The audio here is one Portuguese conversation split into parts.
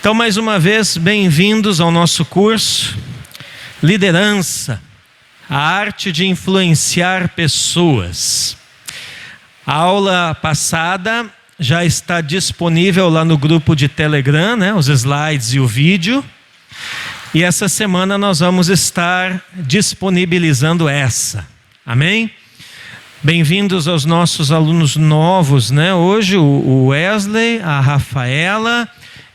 Então, mais uma vez, bem-vindos ao nosso curso Liderança, a arte de influenciar pessoas. A aula passada já está disponível lá no grupo de Telegram, né? Os slides e o vídeo. E essa semana nós vamos estar disponibilizando essa. Amém? Bem-vindos aos nossos alunos novos, né? Hoje o Wesley, a Rafaela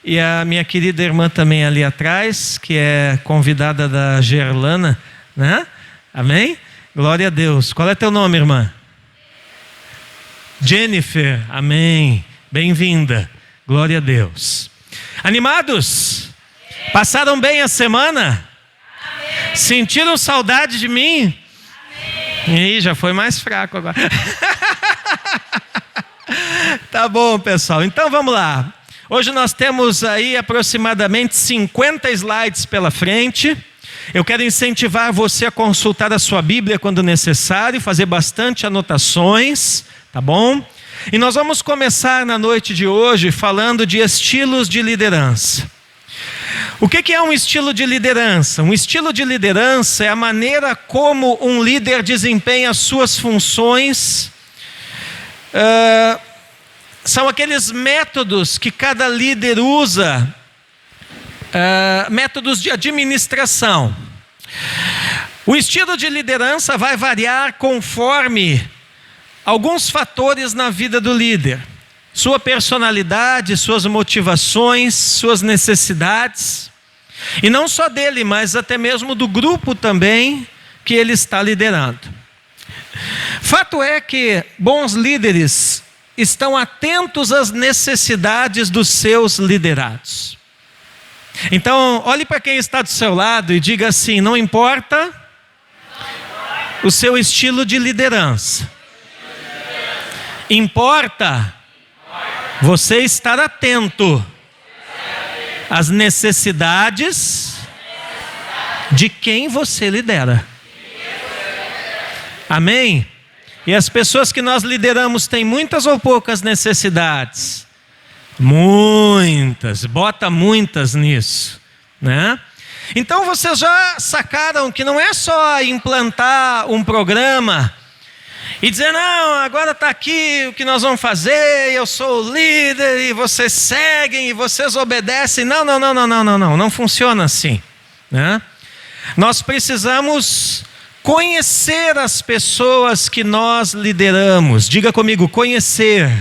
e a minha querida irmã também ali atrás, que é convidada da Gerlana, né? Amém? Glória a Deus. Qual é teu nome, irmã? Jennifer. Amém. Bem-vinda. Glória a Deus. Animados? Passaram bem a semana? Amém. Sentiram saudade de mim? Amém. Ih, já foi mais fraco agora. Tá bom, pessoal. Então vamos lá. Hoje nós temos aí aproximadamente 50 slides pela frente. Eu quero incentivar você a consultar a sua Bíblia quando necessário, fazer bastante anotações, tá bom? E nós vamos começar na noite de hoje falando de estilos de liderança. O que é um estilo de liderança? Um estilo de liderança é a maneira como um líder desempenha as suas funções. São aqueles métodos que cada líder usa, métodos de administração. O estilo de liderança vai variar conforme alguns fatores na vida do líder. Sua personalidade, suas motivações, suas necessidades. E não só dele, mas até mesmo do grupo também que ele está liderando. Fato é que bons líderes estão atentos às necessidades dos seus liderados. Então, olhe para quem está do seu lado e diga assim: não importa o seu estilo de liderança. Importa você estar atento às necessidades de quem você lidera. Amém? E as pessoas que nós lideramos têm muitas ou poucas necessidades? Muitas, bota muitas nisso, né? Então vocês já sacaram que não é só implantar um programa e dizer, não, agora está aqui o que nós vamos fazer, eu sou o líder e vocês seguem e vocês obedecem. Não funciona assim, né? Nós precisamos conhecer as pessoas que nós lideramos. Diga comigo, conhecer.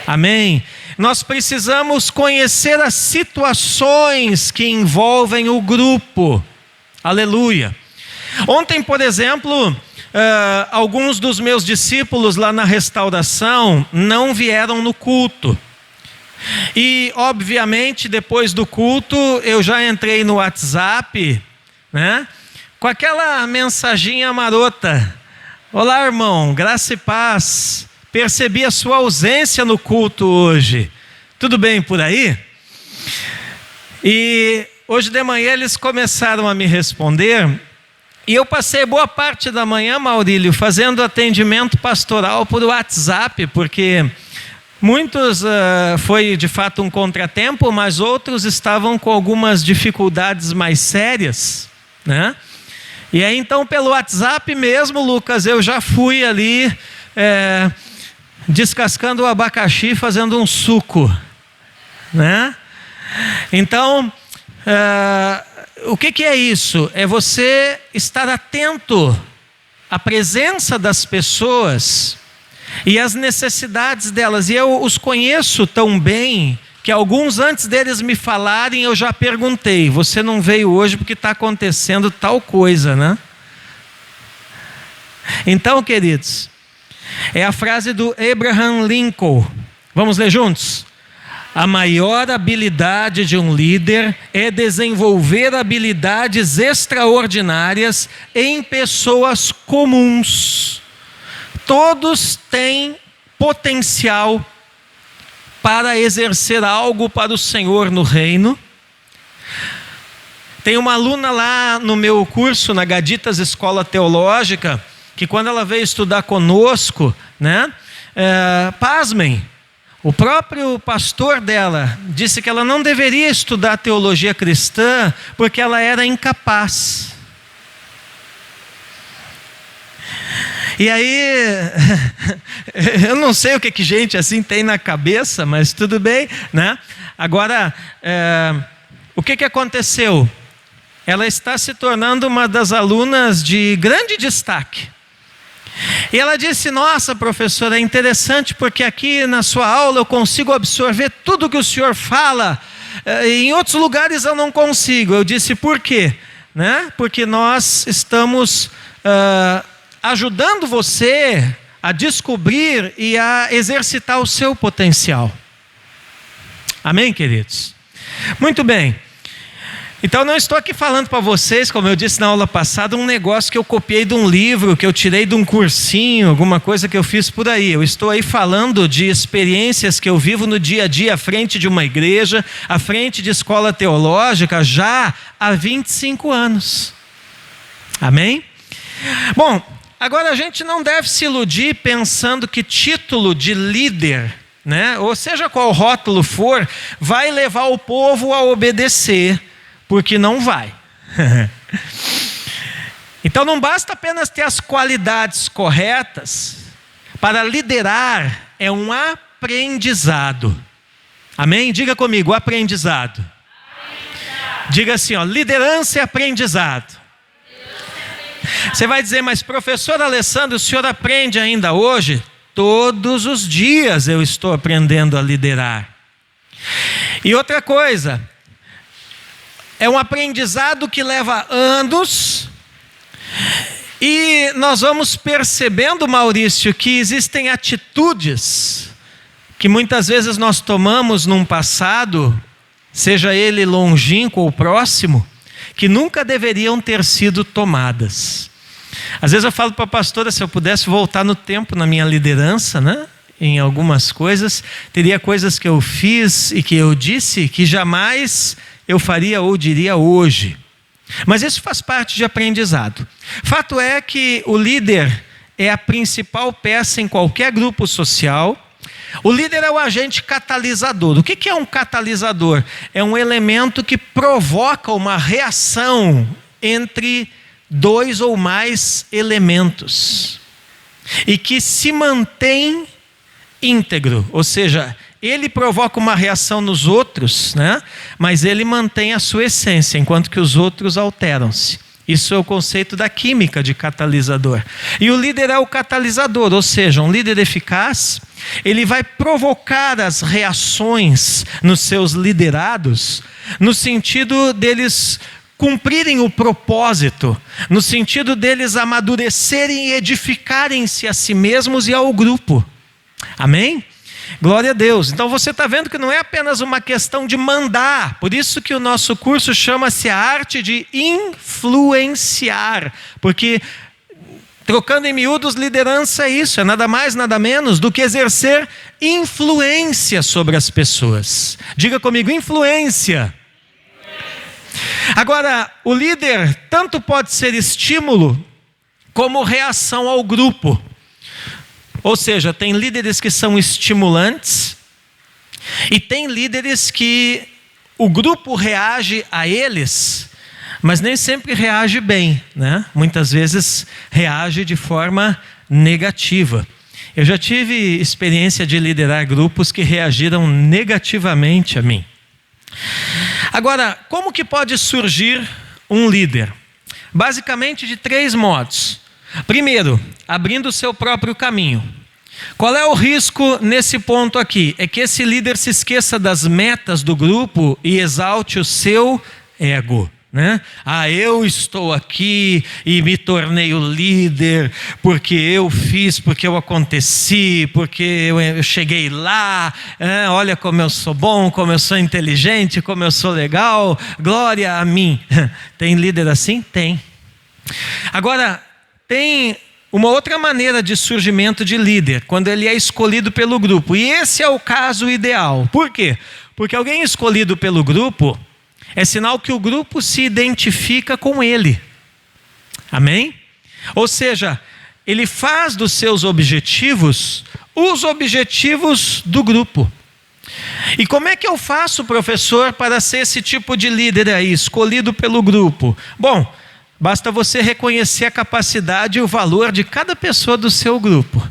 Amém? Nós precisamos conhecer as situações que envolvem o grupo. Aleluia. Ontem, por exemplo, alguns dos meus discípulos lá na restauração não vieram no culto. E, obviamente, depois do culto, eu já entrei no WhatsApp, né? Com aquela mensaginha marota: olá, irmão, graça e paz. Percebi a sua ausência no culto hoje. Tudo bem por aí? E hoje de manhã eles começaram a me responder. E eu passei boa parte da manhã, Maurílio, fazendo atendimento pastoral por WhatsApp, porque muitos foi de fato um contratempo, mas outros estavam com algumas dificuldades mais sérias, né? E aí então pelo WhatsApp mesmo, Lucas, eu já fui ali descascando o abacaxi, fazendo um suco, né? Então, o que é isso? É você estar atento à presença das pessoas e às necessidades delas. E eu os conheço tão bem que alguns, antes deles me falarem, eu já perguntei: você não veio hoje porque está acontecendo tal coisa, né? Então, queridos, é a frase do Abraham Lincoln. Vamos ler juntos? A maior habilidade de um líder é desenvolver habilidades extraordinárias em pessoas comuns. Todos têm potencial para exercer algo para o Senhor no reino. Tem uma aluna lá no meu curso, na Gaditas Escola Teológica, que quando ela veio estudar conosco, né? Pasmem, O próprio pastor dela disse que ela não deveria estudar teologia cristã porque ela era incapaz. E aí, eu não sei o que gente assim tem na cabeça, mas tudo bem, né? Agora, o que aconteceu? Ela está se tornando uma das alunas de grande destaque. E ela disse: nossa, professora, é interessante porque aqui na sua aula eu consigo absorver tudo que o senhor fala. Em outros lugares eu não consigo. Eu disse: por quê? Né? Porque nós estamos ajudando você a descobrir e a exercitar o seu potencial. Amém, queridos? Muito bem. Então não estou aqui falando para vocês, como eu disse na aula passada, um negócio que eu copiei de um livro, que eu tirei de um cursinho, alguma coisa que eu fiz por aí. Eu estou aí falando de experiências que eu vivo no dia a dia à frente de uma igreja, à frente de escola teológica, já há 25 anos. Amém? Bom, agora a gente não deve se iludir pensando que título de líder, né, ou seja qual rótulo for, vai levar o povo a obedecer. Porque não vai. Então não basta apenas ter as qualidades corretas. Para liderar é um aprendizado. Amém? Diga comigo, aprendizado. Diga assim, ó, liderança é aprendizado. Você vai dizer: mas professor Alessandro, o senhor aprende ainda hoje? Todos os dias eu estou aprendendo a liderar. E outra coisa, é um aprendizado que leva anos, e nós vamos percebendo, Maurício, que existem atitudes que muitas vezes nós tomamos num passado, seja ele longínquo ou próximo, que nunca deveriam ter sido tomadas. Às vezes eu falo para a pastora, se eu pudesse voltar no tempo na minha liderança, né? Em algumas coisas, teria coisas que eu fiz e que eu disse que jamais eu faria ou diria hoje. Mas isso faz parte de aprendizado. Fato é que o líder é a principal peça em qualquer grupo social. O líder é o agente catalisador. O que é um catalisador? É um elemento que provoca uma reação entre dois ou mais elementos e que se mantém íntegro, ou seja, ele provoca uma reação nos outros, né? Mas ele mantém a sua essência, enquanto que os outros alteram-se. Isso é o conceito da química de catalisador. E o líder é o catalisador, ou seja, um líder eficaz, ele vai provocar as reações nos seus liderados, no sentido deles cumprirem o propósito, no sentido deles amadurecerem e edificarem-se a si mesmos e ao grupo. Amém? Glória a Deus. Então você está vendo que não é apenas uma questão de mandar. Por isso que o nosso curso chama-se a arte de influenciar. Porque, trocando em miúdos, liderança é isso. É nada mais, nada menos do que exercer influência sobre as pessoas. Diga comigo, influência. Agora, o líder tanto pode ser estímulo como reação ao grupo. Ou seja, tem líderes que são estimulantes e tem líderes que o grupo reage a eles, mas nem sempre reage bem, né? Muitas vezes reage de forma negativa. Eu já tive experiência de liderar grupos que reagiram negativamente a mim. Agora, como que pode surgir um líder? Basicamente de 3 modos. Primeiro, abrindo o seu próprio caminho. Qual é o risco nesse ponto aqui? É que esse líder se esqueça das metas do grupo e exalte o seu ego, né? Eu estou aqui e me tornei o líder porque eu fiz, porque eu aconteci, porque eu cheguei lá, olha como eu sou bom, como eu sou inteligente, como eu sou legal, glória a mim. Tem líder assim? Tem. Agora, tem uma outra maneira de surgimento de líder, quando ele é escolhido pelo grupo. E esse é o caso ideal. Por quê? Porque alguém escolhido pelo grupo é sinal que o grupo se identifica com ele. Amém? Ou seja, ele faz dos seus objetivos os objetivos do grupo. E como é que eu faço, professor, para ser esse tipo de líder aí, escolhido pelo grupo? Bom, basta você reconhecer a capacidade e o valor de cada pessoa do seu grupo,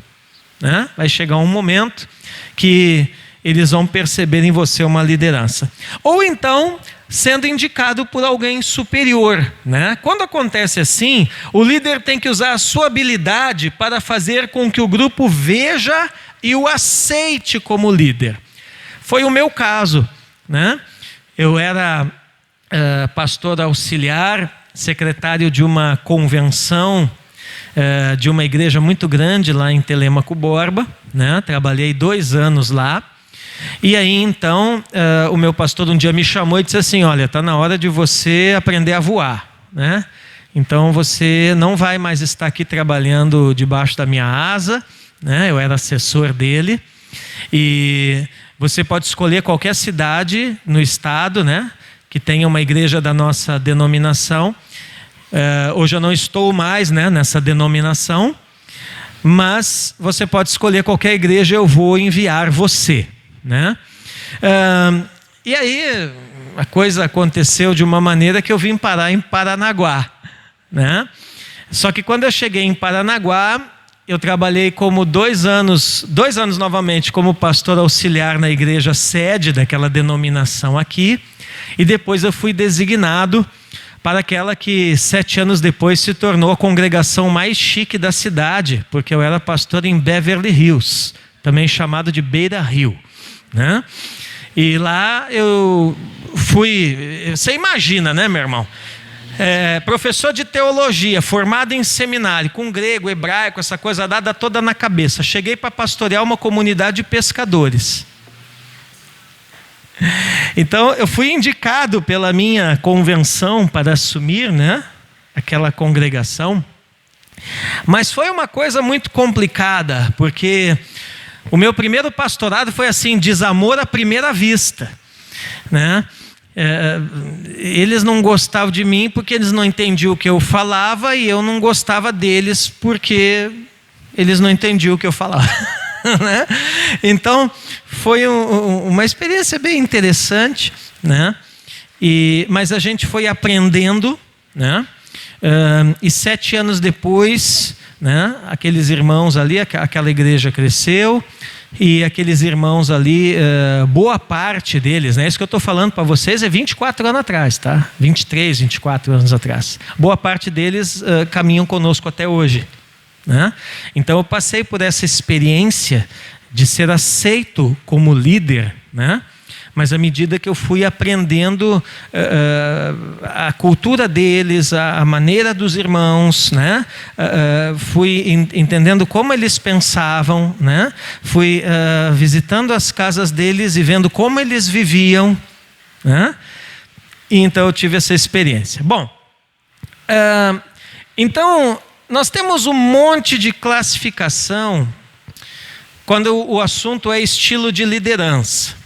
né? Vai chegar um momento que eles vão perceber em você uma liderança. Ou então, sendo indicado por alguém superior, né? Quando acontece assim, o líder tem que usar a sua habilidade para fazer com que o grupo veja e o aceite como líder. Foi o meu caso, né? Eu era pastor auxiliar, secretário de uma convenção de uma igreja muito grande lá em Telêmaco Borba, né? Trabalhei 2 anos lá. E aí então o meu pastor um dia me chamou e disse assim: olha, está na hora de você aprender a voar, né? Então você não vai mais estar aqui trabalhando debaixo da minha asa, né? Eu era assessor dele. E você pode escolher qualquer cidade no estado, né, que tenha uma igreja da nossa denominação. Hoje eu não estou mais, né, nessa denominação, mas você pode escolher qualquer igreja, eu vou enviar você, né? E aí a coisa aconteceu de uma maneira que eu vim parar em Paranaguá, né? Só que quando eu cheguei em Paranaguá, eu trabalhei como 2 anos novamente como pastor auxiliar na igreja sede daquela denominação aqui, e depois eu fui designado para aquela que 7 anos depois se tornou a congregação mais chique da cidade, porque eu era pastor em Beverly Hills, também chamado de Beira Rio, né? E lá eu fui, você imagina, né, meu irmão? Professor de teologia, formado em seminário, com grego, hebraico, essa coisa dada toda na cabeça. Cheguei para pastorear uma comunidade de pescadores. Então eu fui indicado pela minha convenção para assumir, né, aquela congregação. Mas foi uma coisa muito complicada, porque o meu primeiro pastorado foi assim, desamor à primeira vista, né? Eles não gostavam de mim porque eles não entendiam o que eu falava, e eu não gostava deles porque eles não entendiam o que eu falava. Né? Então foi uma experiência bem interessante, né? Mas a gente foi aprendendo, né? E 7 anos depois, né, aqueles irmãos ali, aquela igreja cresceu. E aqueles irmãos ali, boa parte deles, né? Isso que eu estou falando para vocês é 24 anos atrás, tá? 23, 24 anos atrás. Boa parte deles caminham conosco até hoje, né? Então eu passei por essa experiência de ser aceito como líder, né? Mas à medida que eu fui aprendendo a cultura deles, a maneira dos irmãos, né? Fui entendendo como eles pensavam, né? Fui visitando as casas deles e vendo como eles viviam, né? E então eu tive essa experiência. Bom, então nós temos um monte de classificação quando o assunto é estilo de liderança.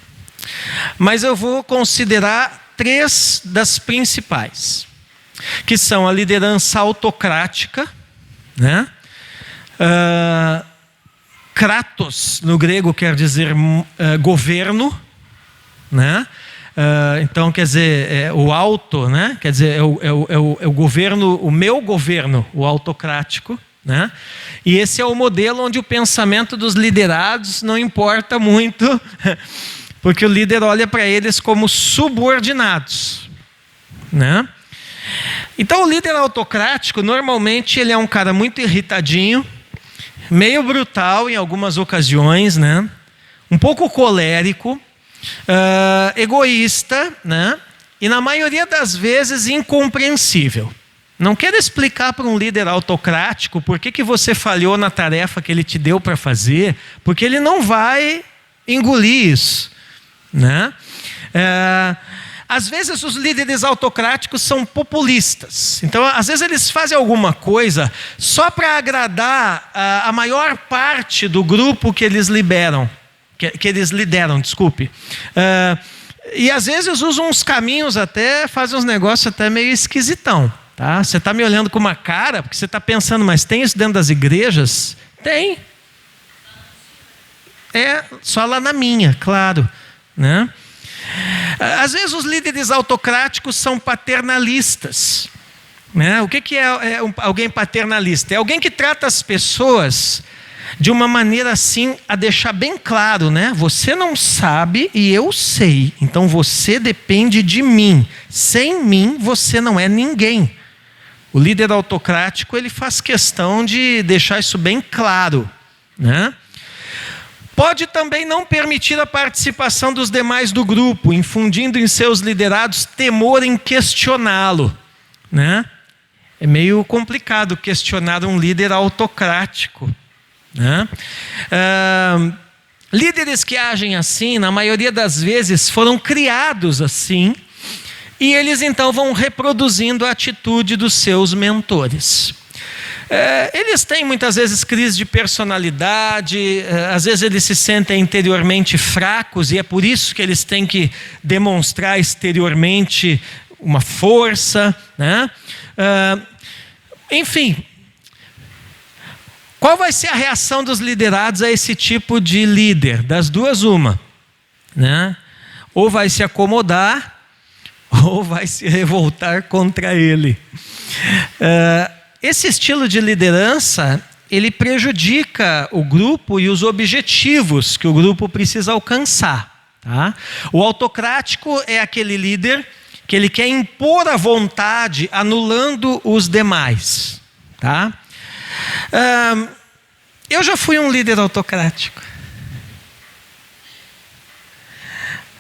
Mas eu vou considerar 3 das principais, que são a liderança autocrática, né? Kratos no grego quer dizer governo, né? Então quer dizer o auto, né? Quer dizer é o governo, o meu governo, o autocrático, né? E esse é o modelo onde o pensamento dos liderados não importa muito. Porque o líder olha para eles como subordinados, né? Então o líder autocrático, normalmente ele é um cara muito irritadinho, meio brutal em algumas ocasiões, né? Um pouco colérico, egoísta, né? E na maioria das vezes incompreensível. Não quero explicar para um líder autocrático por que você falhou na tarefa que ele te deu para fazer, porque ele não vai engolir isso, né? Às vezes os líderes autocráticos são populistas. Então às vezes eles fazem alguma coisa só para agradar a maior parte do grupo que eles lideram, desculpe. E às vezes usam uns caminhos até, fazem uns negócios até meio esquisitão, tá? Você está me olhando com uma cara porque você está pensando, mas tem isso dentro das igrejas? Tem. é só lá na minha, claro, né? Às vezes os líderes autocráticos são paternalistas, né? O que é alguém paternalista? É alguém que trata as pessoas de uma maneira assim a deixar bem claro, né? Você não sabe e eu sei, então você depende de mim. Sem mim você não é ninguém. O líder autocrático, ele faz questão de deixar isso bem claro, né? Pode também não permitir a participação dos demais do grupo, infundindo em seus liderados temor em questioná-lo, né? É meio complicado questionar um líder autocrático, né? Líderes que agem assim, na maioria das vezes, foram criados assim, e eles então vão reproduzindo a atitude dos seus mentores. Eles têm muitas vezes crise de personalidade, às vezes eles se sentem interiormente fracos e é por isso que eles têm que demonstrar exteriormente uma força, né? Enfim, qual vai ser a reação dos liderados a esse tipo de líder? Das duas, uma, né? Ou vai se acomodar, ou vai se revoltar contra ele. Esse estilo de liderança, ele prejudica o grupo e os objetivos que o grupo precisa alcançar, tá? O autocrático é aquele líder que ele quer impor a vontade, anulando os demais, tá? Eu já fui um líder autocrático.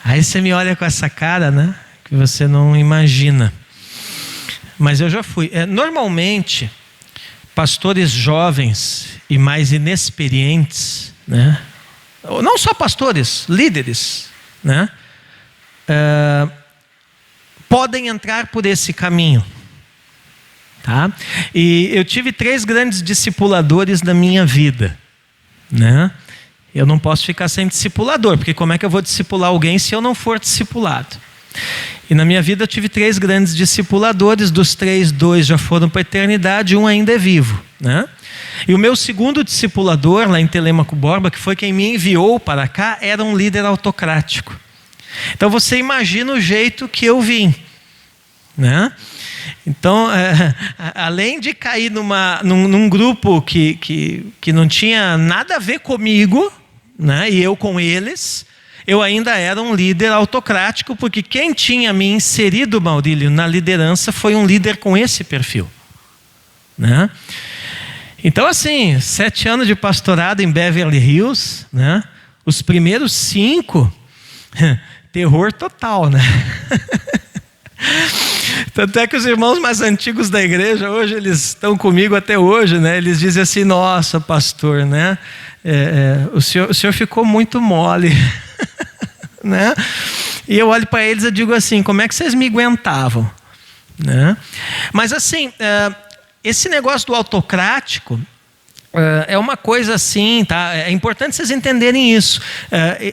Aí você me olha com essa cara, né? Que você não imagina. Mas eu já fui. Normalmente, pastores jovens e mais inexperientes, né? Não só pastores, líderes, né? Podem entrar por esse caminho, tá? E eu tive 3 grandes discipuladores na minha vida, né? Eu não posso ficar sem discipulador, porque como é que eu vou discipular alguém se eu não for discipulado? E na minha vida eu tive 3 grandes discipuladores, dos 3, 2 já foram para a eternidade, um ainda é vivo, né? E o meu segundo discipulador, lá em Telêmaco Borba, que foi quem me enviou para cá, era um líder autocrático. Então você imagina o jeito que eu vim, né? Então, além de cair num grupo que não tinha nada a ver comigo, né? E eu com eles, eu ainda era um líder autocrático, porque quem tinha me inserido, Maurílio, na liderança foi um líder com esse perfil, né? Então, assim, 7 anos de pastorado em Beverly Hills, né? Os primeiros 5, terror total, né? Tanto é que os irmãos mais antigos da igreja, hoje eles estão comigo até hoje, né? Eles dizem assim: nossa, pastor, né? O senhor ficou muito mole. Né? E eu olho para eles e digo assim: como é que vocês me aguentavam? Né? Mas assim, esse negócio do autocrático é uma coisa assim, tá? É importante vocês entenderem isso.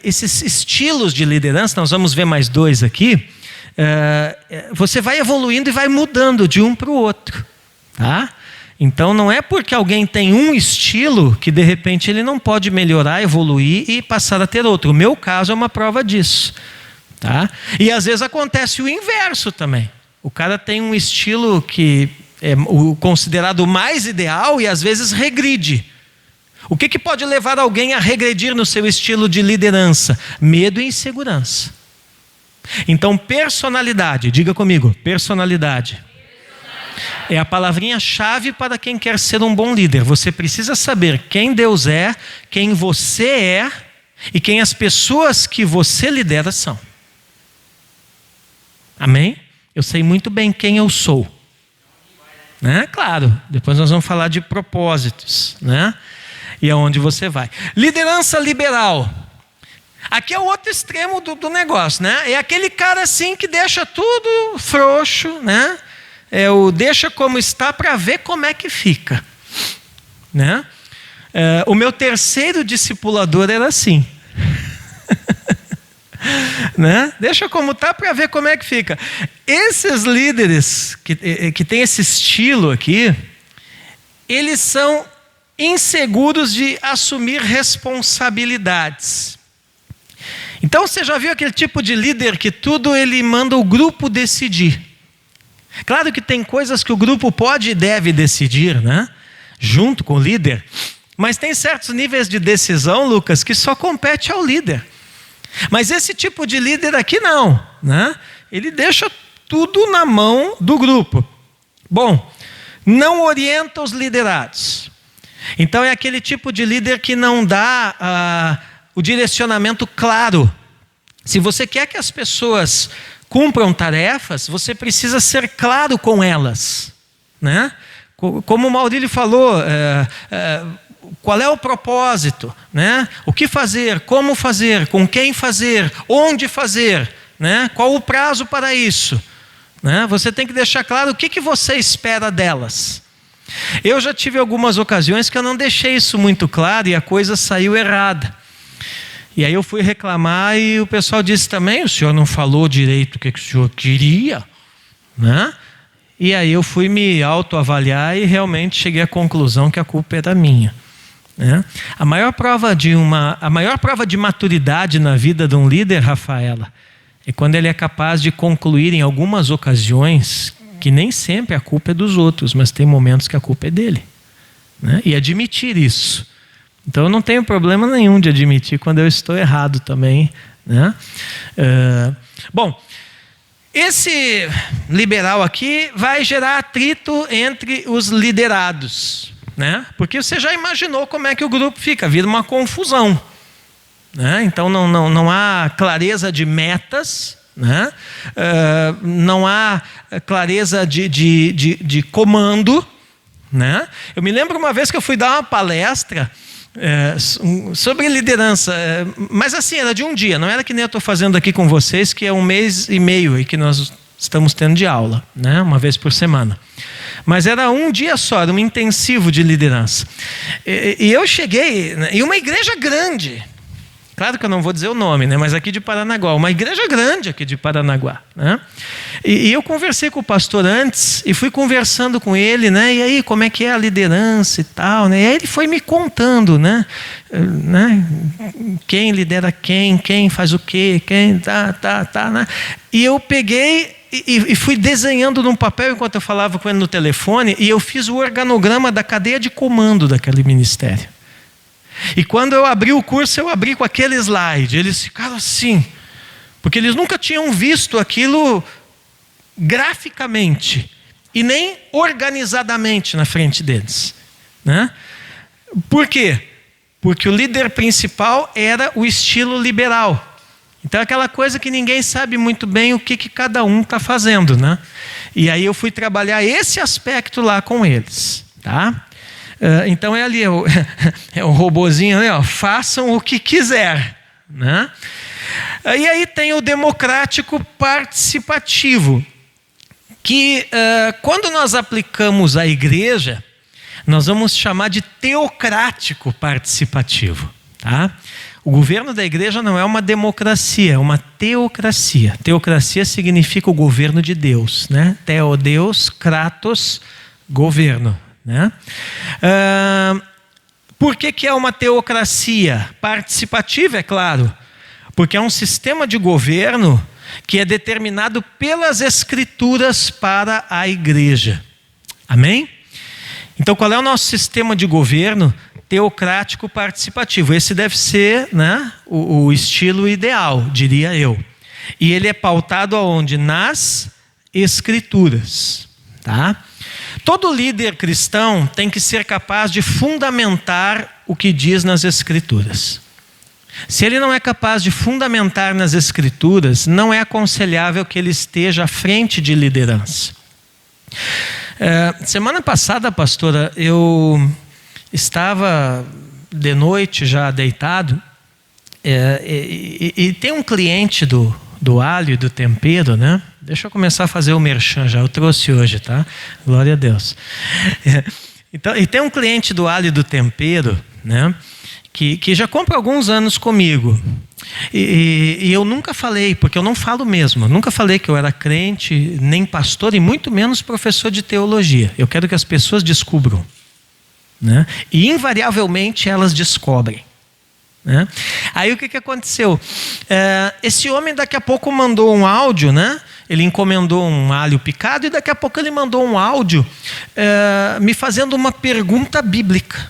Esses estilos de liderança, nós vamos ver mais 2 aqui. Você vai evoluindo e vai mudando de um para o outro, tá? Então não é porque alguém tem um estilo que de repente ele não pode melhorar, evoluir e passar a ter outro. O meu caso é uma prova disso, tá? E às vezes acontece o inverso também. O cara tem um estilo que é o considerado mais ideal e às vezes regride. O que pode levar alguém a regredir no seu estilo de liderança? Medo e insegurança. Então, personalidade, diga comigo, personalidade. É a palavrinha-chave para quem quer ser um bom líder. Você precisa saber quem Deus é, quem você é e quem as pessoas que você lidera são. Amém? Eu sei muito bem quem eu sou. Né? Claro, depois nós vamos falar de propósitos, né? E aonde você vai. Liderança liberal. Aqui é o outro extremo do negócio, né? É aquele cara assim que deixa tudo frouxo, né? O deixa como está para ver como é que fica, né? O meu terceiro discipulador era assim. Né? Deixa como está para ver como é que fica. Esses líderes que têm esse estilo aqui, eles são inseguros de assumir responsabilidades. Então você já viu aquele tipo de líder que tudo ele manda o grupo decidir. Claro que tem coisas que o grupo pode e deve decidir, né? Junto com o líder. Mas tem certos níveis de decisão, Lucas, que só compete ao líder. Mas esse tipo de líder aqui não, né? Ele deixa tudo na mão do grupo. Bom, não orienta os liderados. Então é aquele tipo de líder que não dá o direcionamento claro. Se você quer que as pessoas cumpram tarefas, você precisa ser claro com elas, né? Como o Maurílio falou, qual é o propósito, né? O que fazer, como fazer, com quem fazer, onde fazer, né? Qual o prazo para isso, né? Você tem que deixar claro o que você espera delas. Eu já tive algumas ocasiões que eu não deixei isso muito claro e a coisa saiu errada. E aí eu fui reclamar e o pessoal disse também, o senhor não falou direito o que o senhor queria, né? E aí eu fui me autoavaliar e realmente cheguei à conclusão que a culpa era minha, né? A maior prova de maturidade na vida de um líder, Rafaela, é quando ele é capaz de concluir em algumas ocasiões que nem sempre a culpa é dos outros, mas tem momentos que a culpa é dele, né? E admitir isso. Então eu não tenho problema nenhum de admitir quando eu estou errado também, né? Bom, esse liberal aqui vai gerar atrito entre os liderados, né? Porque você já imaginou como é que o grupo fica, vira uma confusão, né? Então não há clareza de metas, né? Não há clareza de comando, né? Eu me lembro uma vez que eu fui dar uma palestra sobre liderança, mas assim, era de um dia, não era que nem eu estou fazendo aqui com vocês, que é 1 mês e meio e que nós estamos tendo de aula, né? Uma vez por semana. Mas era um dia só, era um intensivo de liderança. E eu cheguei em uma igreja grande. Claro que eu não vou dizer o nome, né? Mas aqui de Paranaguá, uma igreja grande aqui de Paranaguá, né? E eu conversei com o pastor antes e fui conversando com ele, né? E aí, como é que é a liderança e tal, né? E aí ele foi me contando, né? Quem lidera quem faz o quê, quem tá, né? E eu peguei e fui desenhando num papel enquanto eu falava com ele no telefone e eu fiz o organograma da cadeia de comando daquele ministério. E quando eu abri o curso, eu abri com aquele slide. Eles ficaram assim, porque eles nunca tinham visto aquilo graficamente e nem organizadamente na frente deles, né? Por quê? Porque o líder principal era o estilo liberal. Então é aquela coisa que ninguém sabe muito bem o que cada um está fazendo, né? E aí eu fui trabalhar esse aspecto lá com eles, tá? Então é ali, é o robozinho ali, ó, façam o que quiser, né? E aí tem o democrático participativo, que quando nós aplicamos à igreja, nós vamos chamar de teocrático participativo, tá? O governo da igreja não é uma democracia, é uma teocracia. Teocracia significa o governo de Deus, né? Theo, Deus, kratos, governo, né? Por que é uma teocracia participativa? É claro, porque é um sistema de governo que é determinado pelas escrituras para a igreja. Amém? Então qual é o nosso sistema de governo? Teocrático participativo. Esse deve ser, né, o estilo ideal, diria eu. E ele é pautado aonde? Nas escrituras, tá? Todo líder cristão tem que ser capaz de fundamentar o que diz nas Escrituras. Se ele não é capaz de fundamentar nas Escrituras, não é aconselhável que ele esteja à frente de liderança. Semana passada, pastora, eu estava de noite já deitado e tem um cliente do alho e do tempero, né? Deixa eu começar a fazer o merchan já, eu trouxe hoje, tá? Glória a Deus. Então, e tem um cliente do alho e do tempero, né? Que já compra alguns anos comigo. E eu nunca falei, porque eu não falo mesmo, eu nunca falei que eu era crente, nem pastor e muito menos professor de teologia. Eu quero que as pessoas descubram, né? E invariavelmente elas descobrem, né? Aí o que aconteceu? Esse homem daqui a pouco mandou um áudio, né? Ele encomendou um alho picado e daqui a pouco ele mandou um áudio me fazendo uma pergunta bíblica,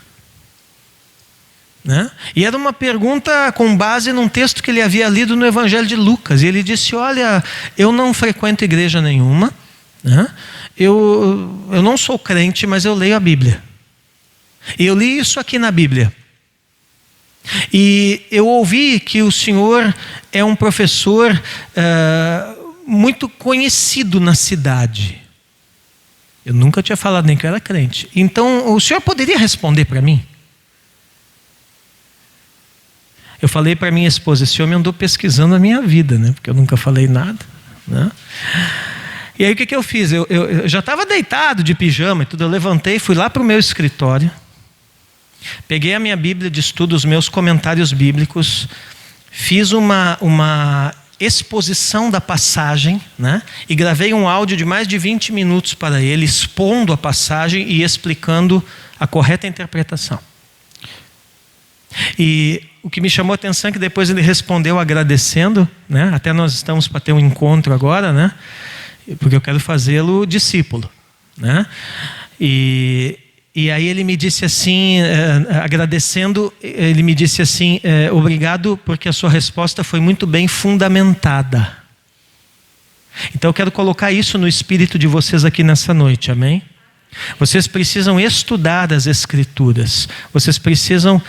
né? E era uma pergunta com base num texto que ele havia lido no Evangelho de Lucas. E ele disse: olha, eu não frequento igreja nenhuma, né? Eu não sou crente, mas eu leio a Bíblia. E eu li isso aqui na Bíblia. E eu ouvi que o senhor é um professor muito conhecido na cidade. Eu nunca tinha falado nem que eu era crente. Então, o senhor poderia responder para mim? Eu falei para minha esposa: esse homem andou pesquisando a minha vida, né? Porque eu nunca falei nada, né? E aí o que eu fiz? Eu já estava deitado de pijama e tudo. Eu levantei, fui lá para o meu escritório, peguei a minha Bíblia de estudo, os meus comentários bíblicos, fiz uma exposição da passagem, né? E gravei um áudio de mais de 20 minutos para ele, expondo a passagem e explicando a correta interpretação. E o que me chamou a atenção é que depois ele respondeu agradecendo, né? Até nós estamos para ter um encontro agora, né? Porque eu quero fazê-lo discípulo, né? E aí ele me disse assim, agradecendo, ele me disse assim: obrigado porque a sua resposta foi muito bem fundamentada. Então eu quero colocar isso no espírito de vocês aqui nessa noite, amém? Vocês precisam estudar as Escrituras, vocês precisam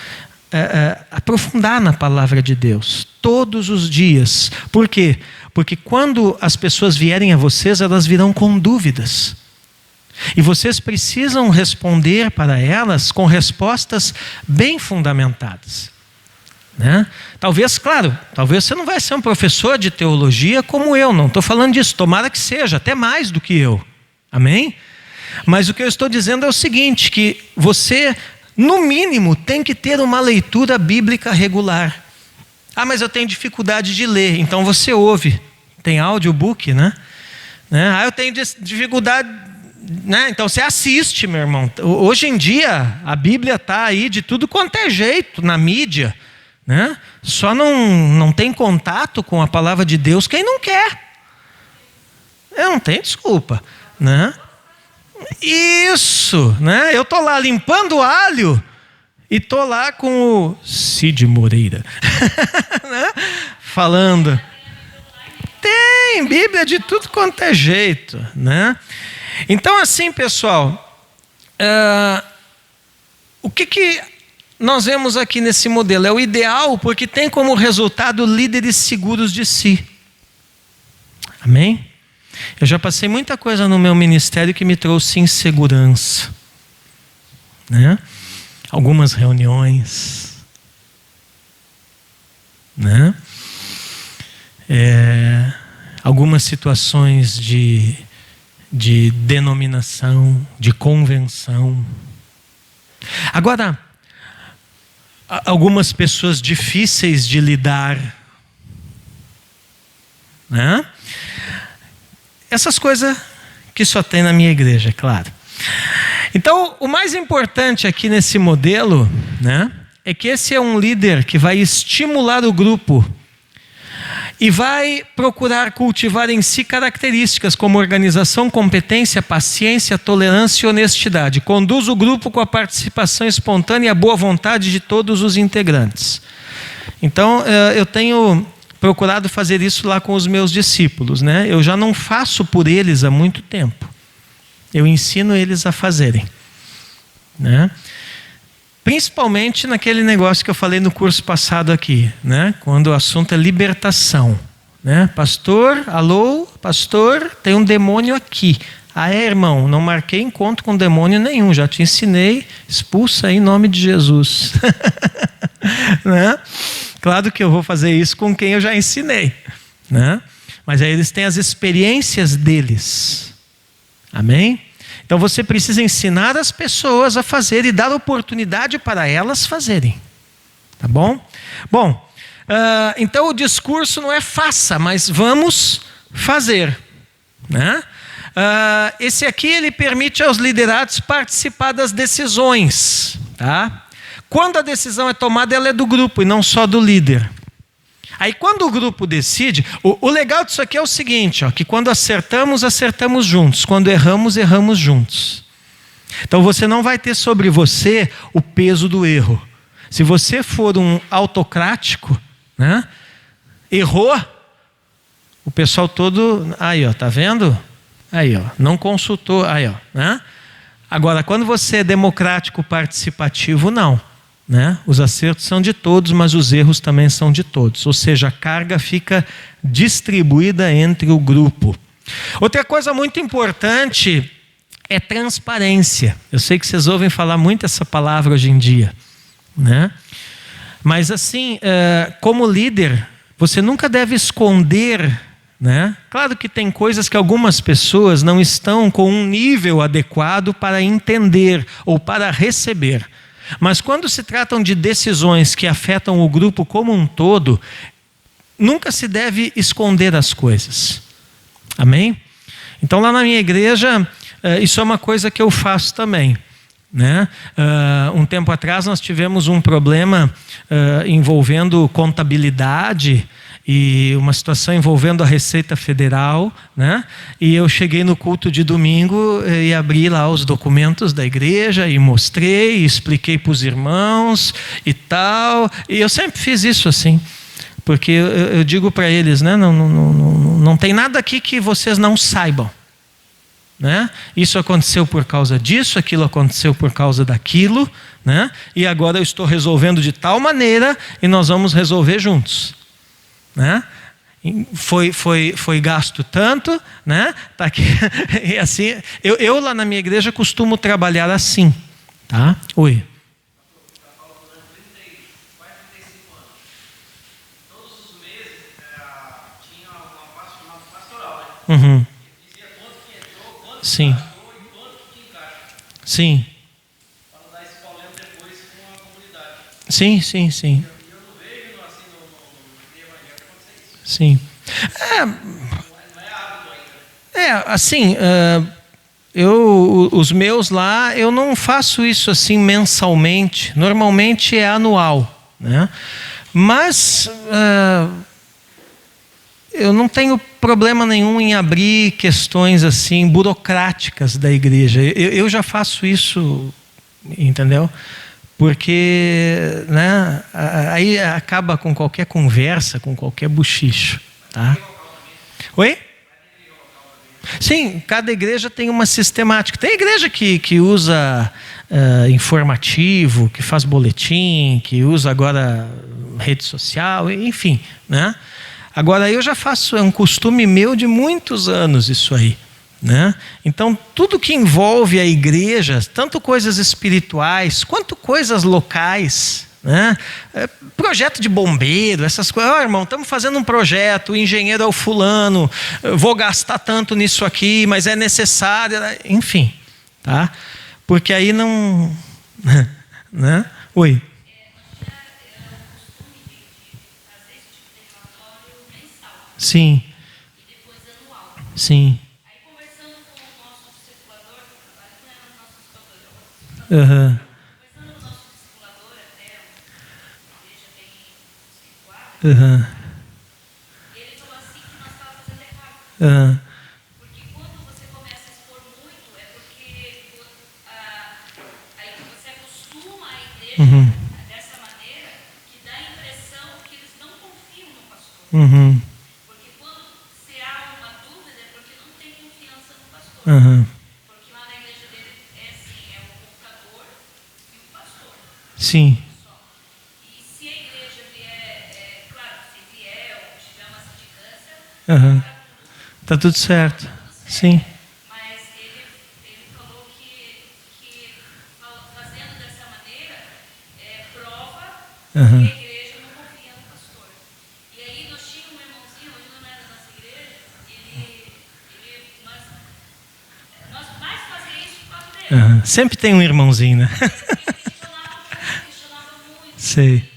aprofundar na palavra de Deus todos os dias. Por quê? Porque quando as pessoas vierem a vocês, elas virão com dúvidas. E vocês precisam responder para elas com respostas bem fundamentadas, né? Talvez você não vai ser um professor de teologia como eu, não estou falando disso, tomara que seja, até mais do que eu, amém? Mas o que eu estou dizendo é o seguinte, que você, no mínimo, tem que ter uma leitura bíblica regular. Ah, mas eu tenho dificuldade de ler, então você ouve, tem audiobook, né? Ah, eu tenho dificuldade, né? Então você assiste, meu irmão. Hoje em dia a Bíblia está aí de tudo quanto é jeito na mídia, né? Só não tem contato com a palavra de Deus quem não quer. Eu não tenho desculpa, né? Isso, né? Eu tô lá limpando o alho e tô lá com o Cid Moreira né? Falando. Tem Bíblia de tudo quanto é jeito, né? Então, assim, pessoal, o que nós vemos aqui nesse modelo? É o ideal porque tem como resultado líderes seguros de si. Amém? Eu já passei muita coisa no meu ministério que me trouxe insegurança, né? Algumas reuniões, né? Algumas situações de denominação, de convenção. Agora, algumas pessoas difíceis de lidar, né? Essas coisas que só tem na minha igreja, é claro. Então, o mais importante aqui nesse modelo, né, é que esse é um líder que vai estimular o grupo e vai procurar cultivar em si características como organização, competência, paciência, tolerância e honestidade. Conduz o grupo com a participação espontânea e a boa vontade de todos os integrantes. Então, eu tenho procurado fazer isso lá com os meus discípulos, né? Eu já não faço por eles há muito tempo. Eu ensino eles a fazerem, né? Principalmente naquele negócio que eu falei no curso passado aqui, né? Quando o assunto é libertação, né? Pastor, alô, pastor, tem um demônio aqui. Ah, irmão, não marquei encontro com demônio nenhum, já te ensinei, expulsa aí em nome de Jesus. Né? Claro que eu vou fazer isso com quem eu já ensinei, né? Mas aí eles têm as experiências deles, amém? Então você precisa ensinar as pessoas a fazer e dar oportunidade para elas fazerem, tá bom? Bom, então o discurso não é faça, mas vamos fazer, né? Esse aqui ele permite aos liderados participar das decisões, tá? Quando a decisão é tomada, ela é do grupo e não só do líder. Aí quando o grupo decide, o legal disso aqui é o seguinte, ó, que quando acertamos, acertamos juntos. Quando erramos, erramos juntos. Então você não vai ter sobre você o peso do erro. Se você for um autocrático, né, errou, o pessoal todo, aí ó, tá vendo? Aí ó, não consultou, aí ó, né? Agora, quando você é democrático participativo, não. Né? Os acertos são de todos, mas os erros também são de todos. Ou seja, a carga fica distribuída entre o grupo. Outra coisa muito importante é transparência. Eu sei que vocês ouvem falar muito essa palavra hoje em dia, né? Mas assim, como líder, você nunca deve esconder, né? Claro que tem coisas que algumas pessoas não estão com um nível adequado para entender ou para receber. Mas quando se tratam de decisões que afetam o grupo como um todo, nunca se deve esconder as coisas. Amém? Então lá na minha igreja, isso é uma coisa que eu faço também. Né? Um tempo atrás nós tivemos um problema envolvendo contabilidade e uma situação envolvendo a Receita Federal, né? E eu cheguei no culto de domingo e abri lá os documentos da igreja e mostrei, e expliquei para os irmãos e tal. E eu sempre fiz isso assim, porque eu digo para eles, né? Não tem nada aqui que vocês não saibam. Né? Isso aconteceu por causa disso, aquilo aconteceu por causa daquilo, né? E agora eu estou resolvendo de tal maneira e nós vamos resolver juntos. Né? Foi gasto tanto, né? Tá aqui. E assim, eu lá na minha igreja costumo trabalhar assim, tá? Oi. Todos os meses tinha uma parte chamada pastoral, né? Uhum. Dizia quanto que entrou, quanto que Sim. gastou e quanto que encaixa. Sim. Para não dar esse problema depois com a comunidade. Sim. E eu não vejo assim no evangelho acontecer isso. Sim. Não é hábito ainda. Assim, os meus lá, eu não faço isso assim mensalmente. Normalmente é anual, né? Mas eu não tenho problema nenhum em abrir questões assim burocráticas da igreja. Eu já faço isso, entendeu? Porque, né, aí acaba com qualquer conversa, com qualquer buchicho, tá? Oi? Sim, cada igreja tem uma sistemática. Tem igreja que usa informativo, que faz boletim, que usa agora rede social, enfim, né? Agora eu já faço, é um costume meu de muitos anos isso aí, né? Então tudo que envolve a igreja, tanto coisas espirituais quanto coisas locais, né? Projeto de bombeiro, essas coisas. Irmão, estamos fazendo um projeto, o engenheiro é o fulano, eu vou gastar tanto nisso aqui, mas é necessário, enfim, tá? Porque aí não, né? Oi. Sim. E depois anual. Sim. Aí conversando com o nosso discipulador, agora não é o nosso discipulador, Aham. conversando com o nosso discipulador até, a igreja bem conceituada, Aham. ele falou assim que nós estávamos fazendo errado. Aham. Porque quando você começa a expor muito, é porque aí você acostuma a igreja dessa maneira que dá a impressão que eles não confiam no pastor. Uhum. Porque quando se há uma dúvida é porque não tem confiança no pastor. Aham. Porque lá na igreja dele é assim, é o computador e o pastor. Sim. Só. E se a igreja vier, claro, se vier ou tiver uma sindicância, Aham. Tá tudo certo. Sim. mas ele falou que fazendo dessa maneira prova Aham. que a igreja não confia no pastor. E aí nós tínhamos um irmãozinho, hoje não é da nossa igreja, nós mais fazíamos isso por causa dele. Aham. Sempre tem um irmãozinho, né? Questionava muito. Sei.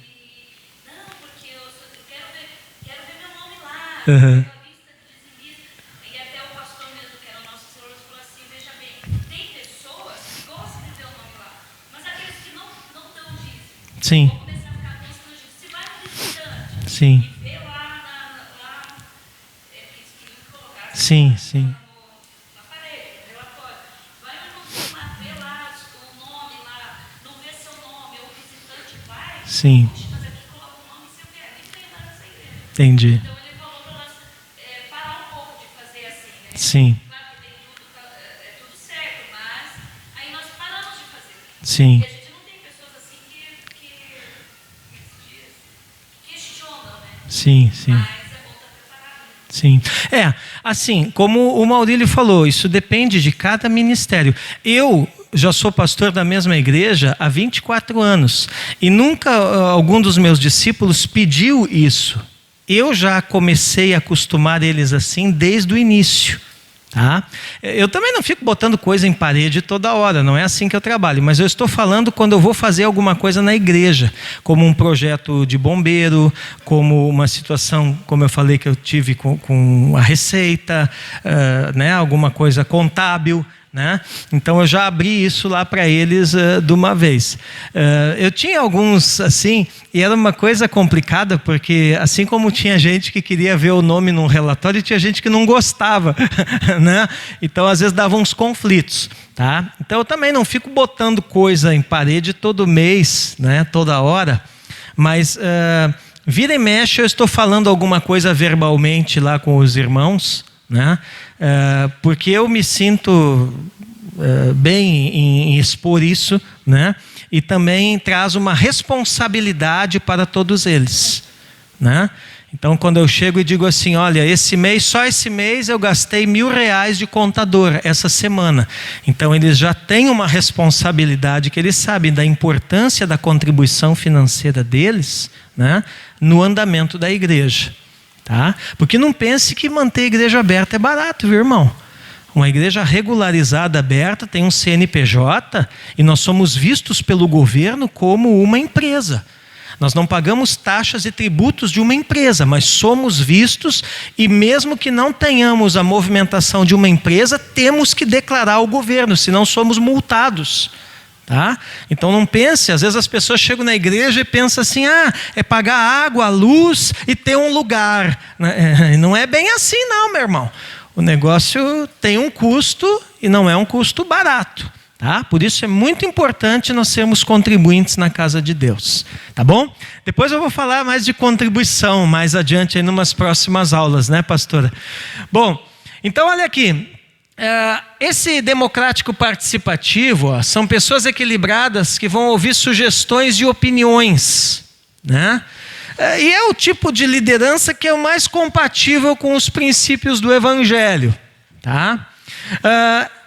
Não, porque eu quero ver meu nome lá. Aham. Aquela lista de dizimista. E até o pastor mesmo, que era o nosso senhor, Sim. Vou começar a ficar constrangido. Se vai um visitante Sim. e vê lá eles queriam colocar Sim, sim. na parede, no relatório. Vai um funcionário, vê lá o nome lá, não vê seu nome, ou o visitante vai. Sim. Puxa, mas aqui coloca o nome se eu quero. Nem tem nada nessa igreja. Entendi. Então ele falou para nós parar um pouco de fazer assim, né? Sim. Claro que tem tudo certo, mas aí nós paramos de fazer. Sim. E a gente não tem pessoas assim que questionam, né? Sim, sim. Mas é bom estar preparado. Sim. Assim, como o Maurílio falou, isso depende de cada ministério. Eu já sou pastor da mesma igreja há 24 anos e nunca algum dos meus discípulos pediu isso. Eu já comecei a acostumar eles assim desde o início. Tá? Eu também não fico botando coisa em parede toda hora, não é assim que eu trabalho, mas eu estou falando quando eu vou fazer alguma coisa na igreja, como um projeto de bombeiro, como uma situação, como eu falei, que eu tive com a receita, né, alguma coisa contábil. Né? Então eu já abri isso lá para eles de uma vez. Eu tinha alguns assim, e era uma coisa complicada, porque assim como tinha gente que queria ver o nome num relatório, tinha gente que não gostava. Né? Então às vezes dava uns conflitos. Tá? Então eu também não fico botando coisa em parede todo mês, né? Toda hora, mas vira e mexe eu estou falando alguma coisa verbalmente lá com os irmãos, né? Porque eu me sinto bem em expor isso, né? E também traz uma responsabilidade para todos eles, né? Então quando eu chego e digo assim, olha, só esse mês eu gastei R$1.000 de contador essa semana. Então eles já têm uma responsabilidade, que eles sabem da importância da contribuição financeira deles, né? No andamento da igreja. Tá? Porque não pense que manter a igreja aberta é barato, viu, irmão? Uma igreja regularizada, aberta, tem um CNPJ e nós somos vistos pelo governo como uma empresa. Nós não pagamos taxas e tributos de uma empresa, mas somos vistos e mesmo que não tenhamos a movimentação de uma empresa, temos que declarar ao governo, senão somos multados. Tá? Então não pense, às vezes as pessoas chegam na igreja e pensam assim, é pagar água, luz e ter um lugar. Não é bem assim não, meu irmão. O negócio tem um custo e não é um custo barato. Tá? Por isso é muito importante nós sermos contribuintes na casa de Deus. Tá bom? Depois eu vou falar mais de contribuição mais adiante, em umas próximas aulas, né, pastora? Bom, então olha aqui. Esse democrático participativo, são pessoas equilibradas que vão ouvir sugestões e opiniões, né? E é o tipo de liderança que é o mais compatível com os princípios do Evangelho, tá?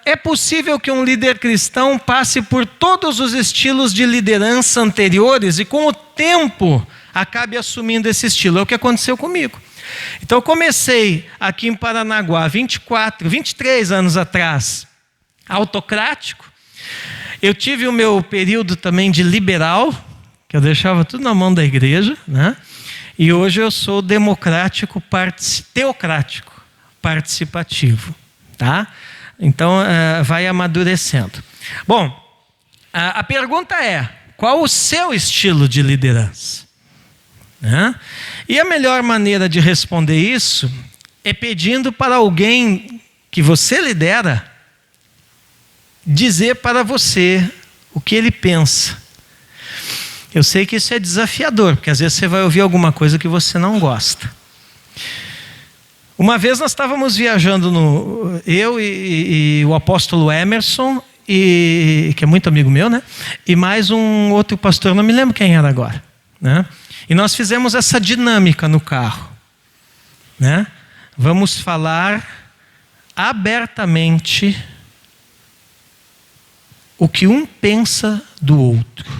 É possível que um líder cristão passe por todos os estilos de liderança anteriores e com o tempo acabe assumindo esse estilo. É o que aconteceu comigo. Então eu comecei aqui em Paranaguá 23 anos atrás, autocrático. Eu tive o meu período também de liberal, que eu deixava tudo na mão da igreja, né? E hoje eu sou teocrático, participativo, tá? Então vai amadurecendo. Bom, a pergunta é, qual o seu estilo de liderança? Né? E a melhor maneira de responder isso é pedindo para alguém que você lidera dizer para você o que ele pensa. Eu sei que isso é desafiador, porque às vezes você vai ouvir alguma coisa que você não gosta. Uma vez nós estávamos viajando, eu e o apóstolo Emerson, que é muito amigo meu, né? E mais um outro pastor, não me lembro quem era agora, né? E nós fizemos essa dinâmica no carro, né? Vamos falar abertamente o que um pensa do outro.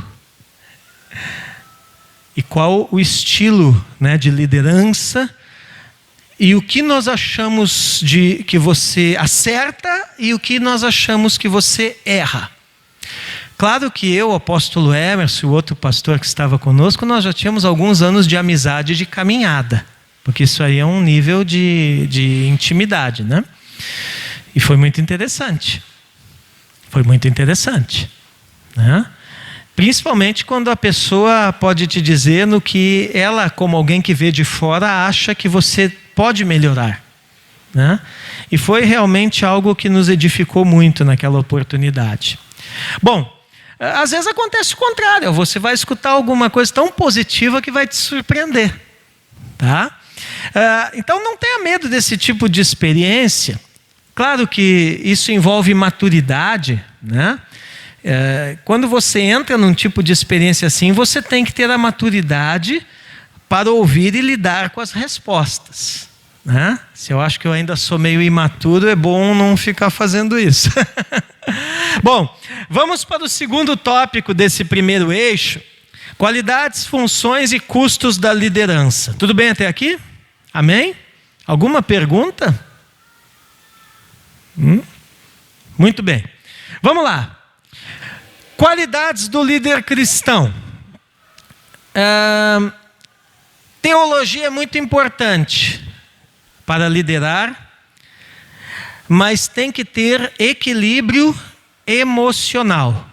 E qual o estilo, né, de liderança e o que nós achamos de que você acerta e o que nós achamos que você erra. Claro que eu, o apóstolo Emerson, o outro pastor que estava conosco, nós já tínhamos alguns anos de amizade, de caminhada, porque isso aí é um nível de intimidade, né? E foi muito interessante. Foi muito interessante, né? Principalmente quando a pessoa pode te dizer no que ela, como alguém que vê de fora, acha que você pode melhorar, né? E foi realmente algo que nos edificou muito naquela oportunidade. Bom, às vezes acontece o contrário, você vai escutar alguma coisa tão positiva que vai te surpreender, tá? Então não tenha medo desse tipo de experiência. Claro que isso envolve maturidade, né? Quando você entra num tipo de experiência assim, você tem que ter a maturidade para ouvir e lidar com as respostas, né? Se eu acho que eu ainda sou meio imaturo, é bom não ficar fazendo isso. Bom, vamos para o segundo tópico desse primeiro eixo: qualidades, funções e custos da liderança. Tudo bem até aqui? Amém? Alguma pergunta? Muito bem. Vamos lá. Qualidades do líder cristão. Teologia é muito importante para liderar, mas tem que ter equilíbrio emocional.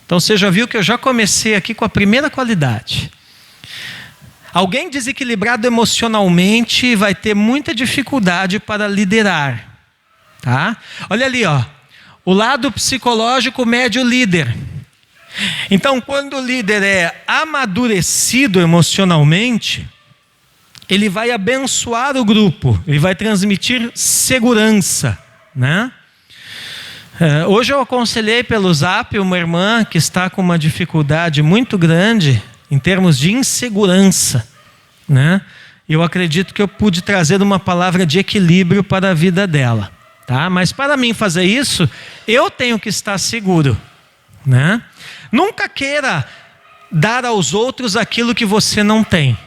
Então você já viu que eu já comecei aqui com a primeira qualidade. Alguém desequilibrado emocionalmente vai ter muita dificuldade para liderar, tá? Olha ali, ó, o lado psicológico mede o líder. Então, quando o líder é amadurecido emocionalmente, ele vai abençoar o grupo, ele vai transmitir segurança, né? Hoje eu aconselhei pelo Zap uma irmã que está com uma dificuldade muito grande em termos de insegurança, né? Eu acredito que eu pude trazer uma palavra de equilíbrio para a vida dela, tá? Mas para mim fazer isso, eu tenho que estar seguro, né? Nunca queira dar aos outros aquilo que você não tem.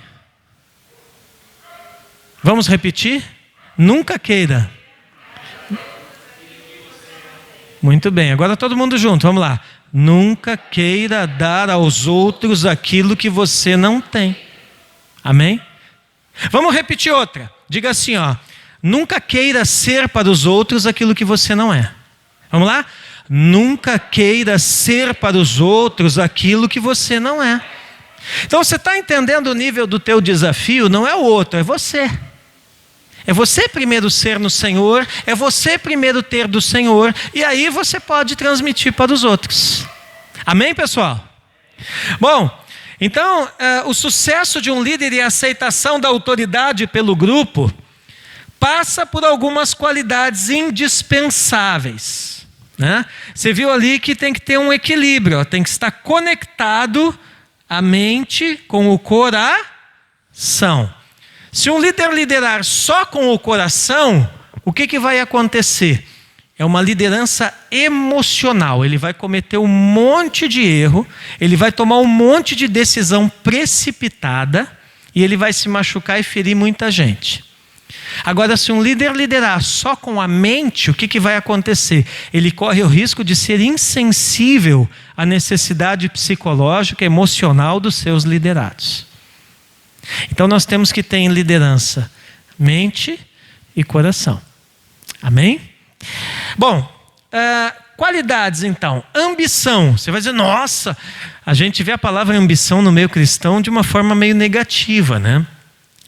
Vamos repetir? Nunca queira. Muito bem, agora todo mundo junto, vamos lá. Nunca queira dar aos outros aquilo que você não tem. Amém? Vamos repetir outra. Diga assim, ó: nunca queira ser para os outros aquilo que você não é. Vamos lá? Nunca queira ser para os outros aquilo que você não é. Então você está entendendo o nível do teu desafio? Não é o outro, é você. É você primeiro ser no Senhor, é você primeiro ter do Senhor, e aí você pode transmitir para os outros. Amém, pessoal? Bom, então, o sucesso de um líder e a aceitação da autoridade pelo grupo passa por algumas qualidades indispensáveis, né? Você viu ali que tem que ter um equilíbrio, tem que estar conectado a mente com o coração. Se um líder liderar só com o coração, o que vai acontecer? É uma liderança emocional. Ele vai cometer um monte de erro, ele vai tomar um monte de decisão precipitada e ele vai se machucar e ferir muita gente. Agora, se um líder liderar só com a mente, o que vai acontecer? Ele corre o risco de ser insensível à necessidade psicológica e emocional dos seus liderados. Então nós temos que ter em liderança mente e coração. Amém? Bom, qualidades então. Ambição. Você vai dizer, nossa, a gente vê a palavra ambição no meio cristão de uma forma meio negativa, né?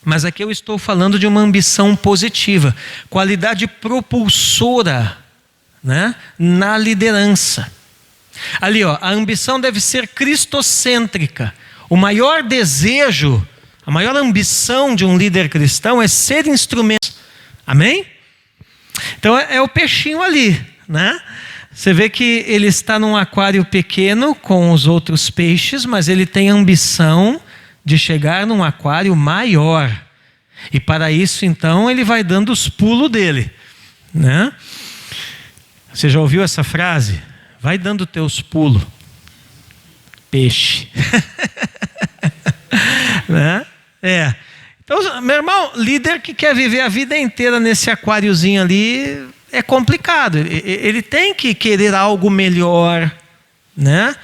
Mas aqui eu estou falando de uma ambição positiva. Qualidade propulsora, né? Na liderança. Ali, ó, a ambição deve ser cristocêntrica. O maior desejo, a maior ambição de um líder cristão é ser instrumento. Amém? Então é o peixinho ali, né? Você vê que ele está num aquário pequeno com os outros peixes, mas ele tem a ambição de chegar num aquário maior. E para isso, então, ele vai dando os pulos dele, né? Você já ouviu essa frase? Vai dando teus pulos, peixe. Né? Então, meu irmão, líder que quer viver a vida inteira nesse aquáriozinho ali é complicado. Ele tem que querer algo melhor, né?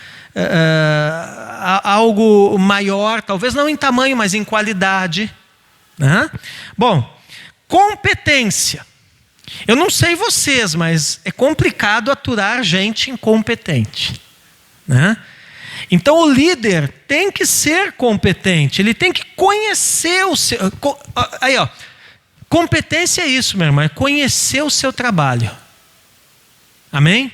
Algo maior, talvez não em tamanho, mas em qualidade, né? Bom, competência. Eu não sei vocês, mas é complicado aturar gente incompetente, né? Então o líder tem que ser competente, ele tem que conhecer o seu... Aí, ó, competência é isso, meu irmão, é conhecer o seu trabalho. Amém?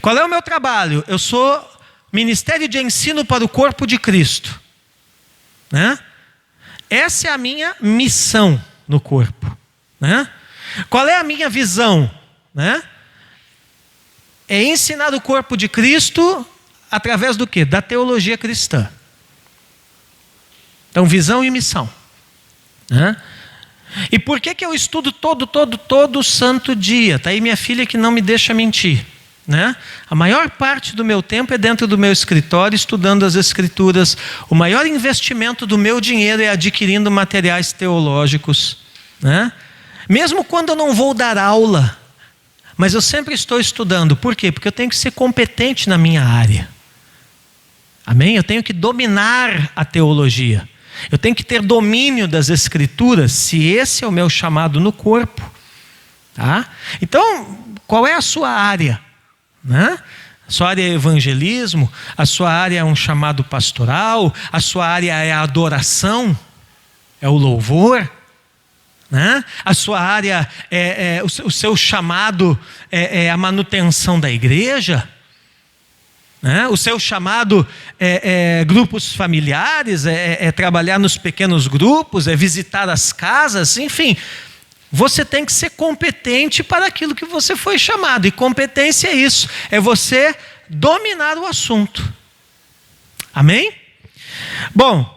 Qual é o meu trabalho? Eu sou ministério de ensino para o corpo de Cristo, né? Essa é a minha missão no corpo, né? Qual é a minha visão, né? É ensinar o corpo de Cristo através do quê? Da teologia cristã. Então, visão e missão, né? E por que eu estudo todo santo dia? Está aí minha filha que não me deixa mentir, né? A maior parte do meu tempo é dentro do meu escritório estudando as escrituras. O maior investimento do meu dinheiro é adquirindo materiais teológicos, né? Mesmo quando eu não vou dar aula, mas eu sempre estou estudando. Por quê? Porque eu tenho que ser competente na minha área. Amém? Eu tenho que dominar a teologia. Eu tenho que ter domínio das escrituras, se esse é o meu chamado no corpo. Tá? Então, qual é a sua área? Né? A sua área é evangelismo? A sua área é um chamado pastoral? A sua área é a adoração? É o louvor? Né? A sua área, o seu chamado é a manutenção da igreja? Né? O seu chamado é grupos familiares, é trabalhar nos pequenos grupos, é visitar as casas, enfim. Você tem que ser competente para aquilo que você foi chamado. E competência é isso, é você dominar o assunto. Amém? Bom,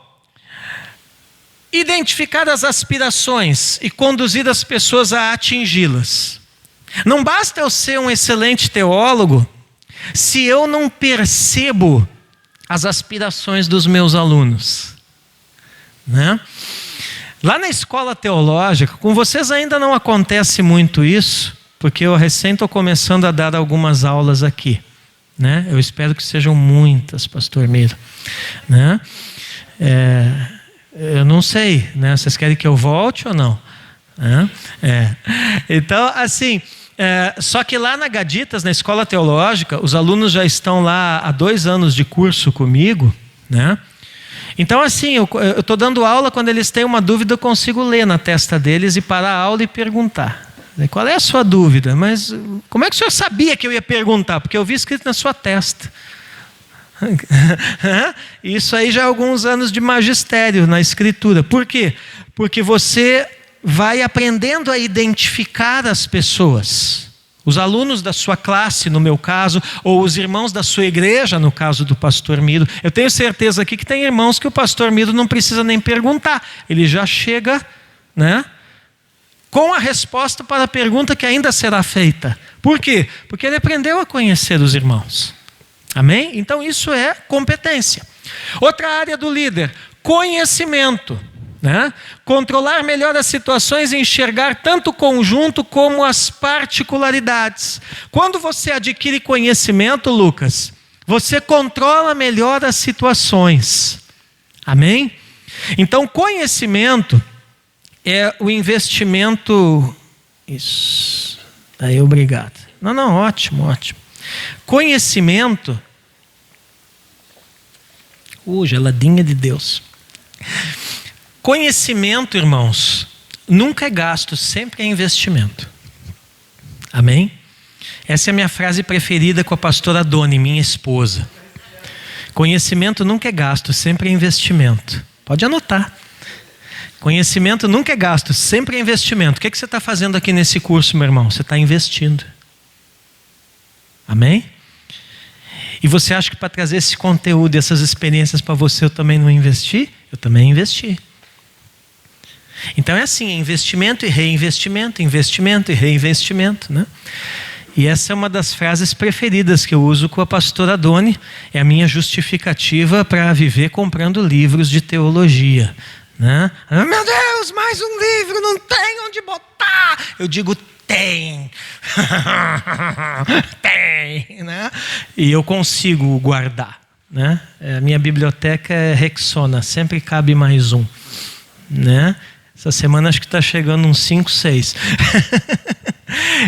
identificar as aspirações e conduzir as pessoas a atingi-las. Não basta eu ser um excelente teólogo se eu não percebo as aspirações dos meus alunos, né? Lá na escola teológica, com vocês ainda não acontece muito isso, porque eu recém estou começando a dar algumas aulas aqui, né? Eu espero que sejam muitas, pastor Miro, né? Eu não sei, né? Vocês querem que eu volte ou não? Então, assim, só que lá na Gaditas, na escola teológica, os alunos já estão lá há 2 anos de curso comigo, né? Então, assim, eu estou dando aula, quando eles têm uma dúvida, eu consigo ler na testa deles e parar a aula e perguntar. Qual é a sua dúvida? Mas como é que o senhor sabia que eu ia perguntar? Porque eu vi escrito na sua testa. Isso aí já é alguns anos de magistério na escritura. Por quê? Porque você vai aprendendo a identificar as pessoas. Os alunos da sua classe, no meu caso, ou os irmãos da sua igreja, no caso do pastor Miro. Eu tenho certeza aqui que tem irmãos que o pastor Miro não precisa nem perguntar. Ele já chega, né, com a resposta para a pergunta que ainda será feita. Por quê? Porque ele aprendeu a conhecer os irmãos. Amém? Então isso é competência. Outra área do líder, conhecimento. Né? Controlar melhor as situações e enxergar tanto o conjunto como as particularidades. Quando você adquire conhecimento, Lucas, você controla melhor as situações. Amém? Então, conhecimento é o investimento... Isso. Aí, obrigado. Não, ótimo. Conhecimento... geladinha de Deus. Conhecimento, irmãos, nunca é gasto, sempre é investimento. Amém? Essa é a minha frase preferida com a pastora Doni, minha esposa. Conhecimento nunca é gasto, sempre é investimento. Pode anotar. Conhecimento nunca é gasto, sempre é investimento. O que você está fazendo aqui nesse curso, meu irmão? Você está investindo. Amém? E você acha que para trazer esse conteúdo e essas experiências para você eu também não investi? Eu também investi. Então é assim, investimento e reinvestimento, investimento e reinvestimento, né? E essa é uma das frases preferidas que eu uso com a pastora Doni, é a minha justificativa para viver comprando livros de teologia, né? Meu Deus, mais um livro, não tem onde botar. Eu digo, tem. Tem, né? E eu consigo guardar, né? A minha biblioteca é Rexona, sempre cabe mais um, né? Essa semana acho que está chegando uns 5, 6.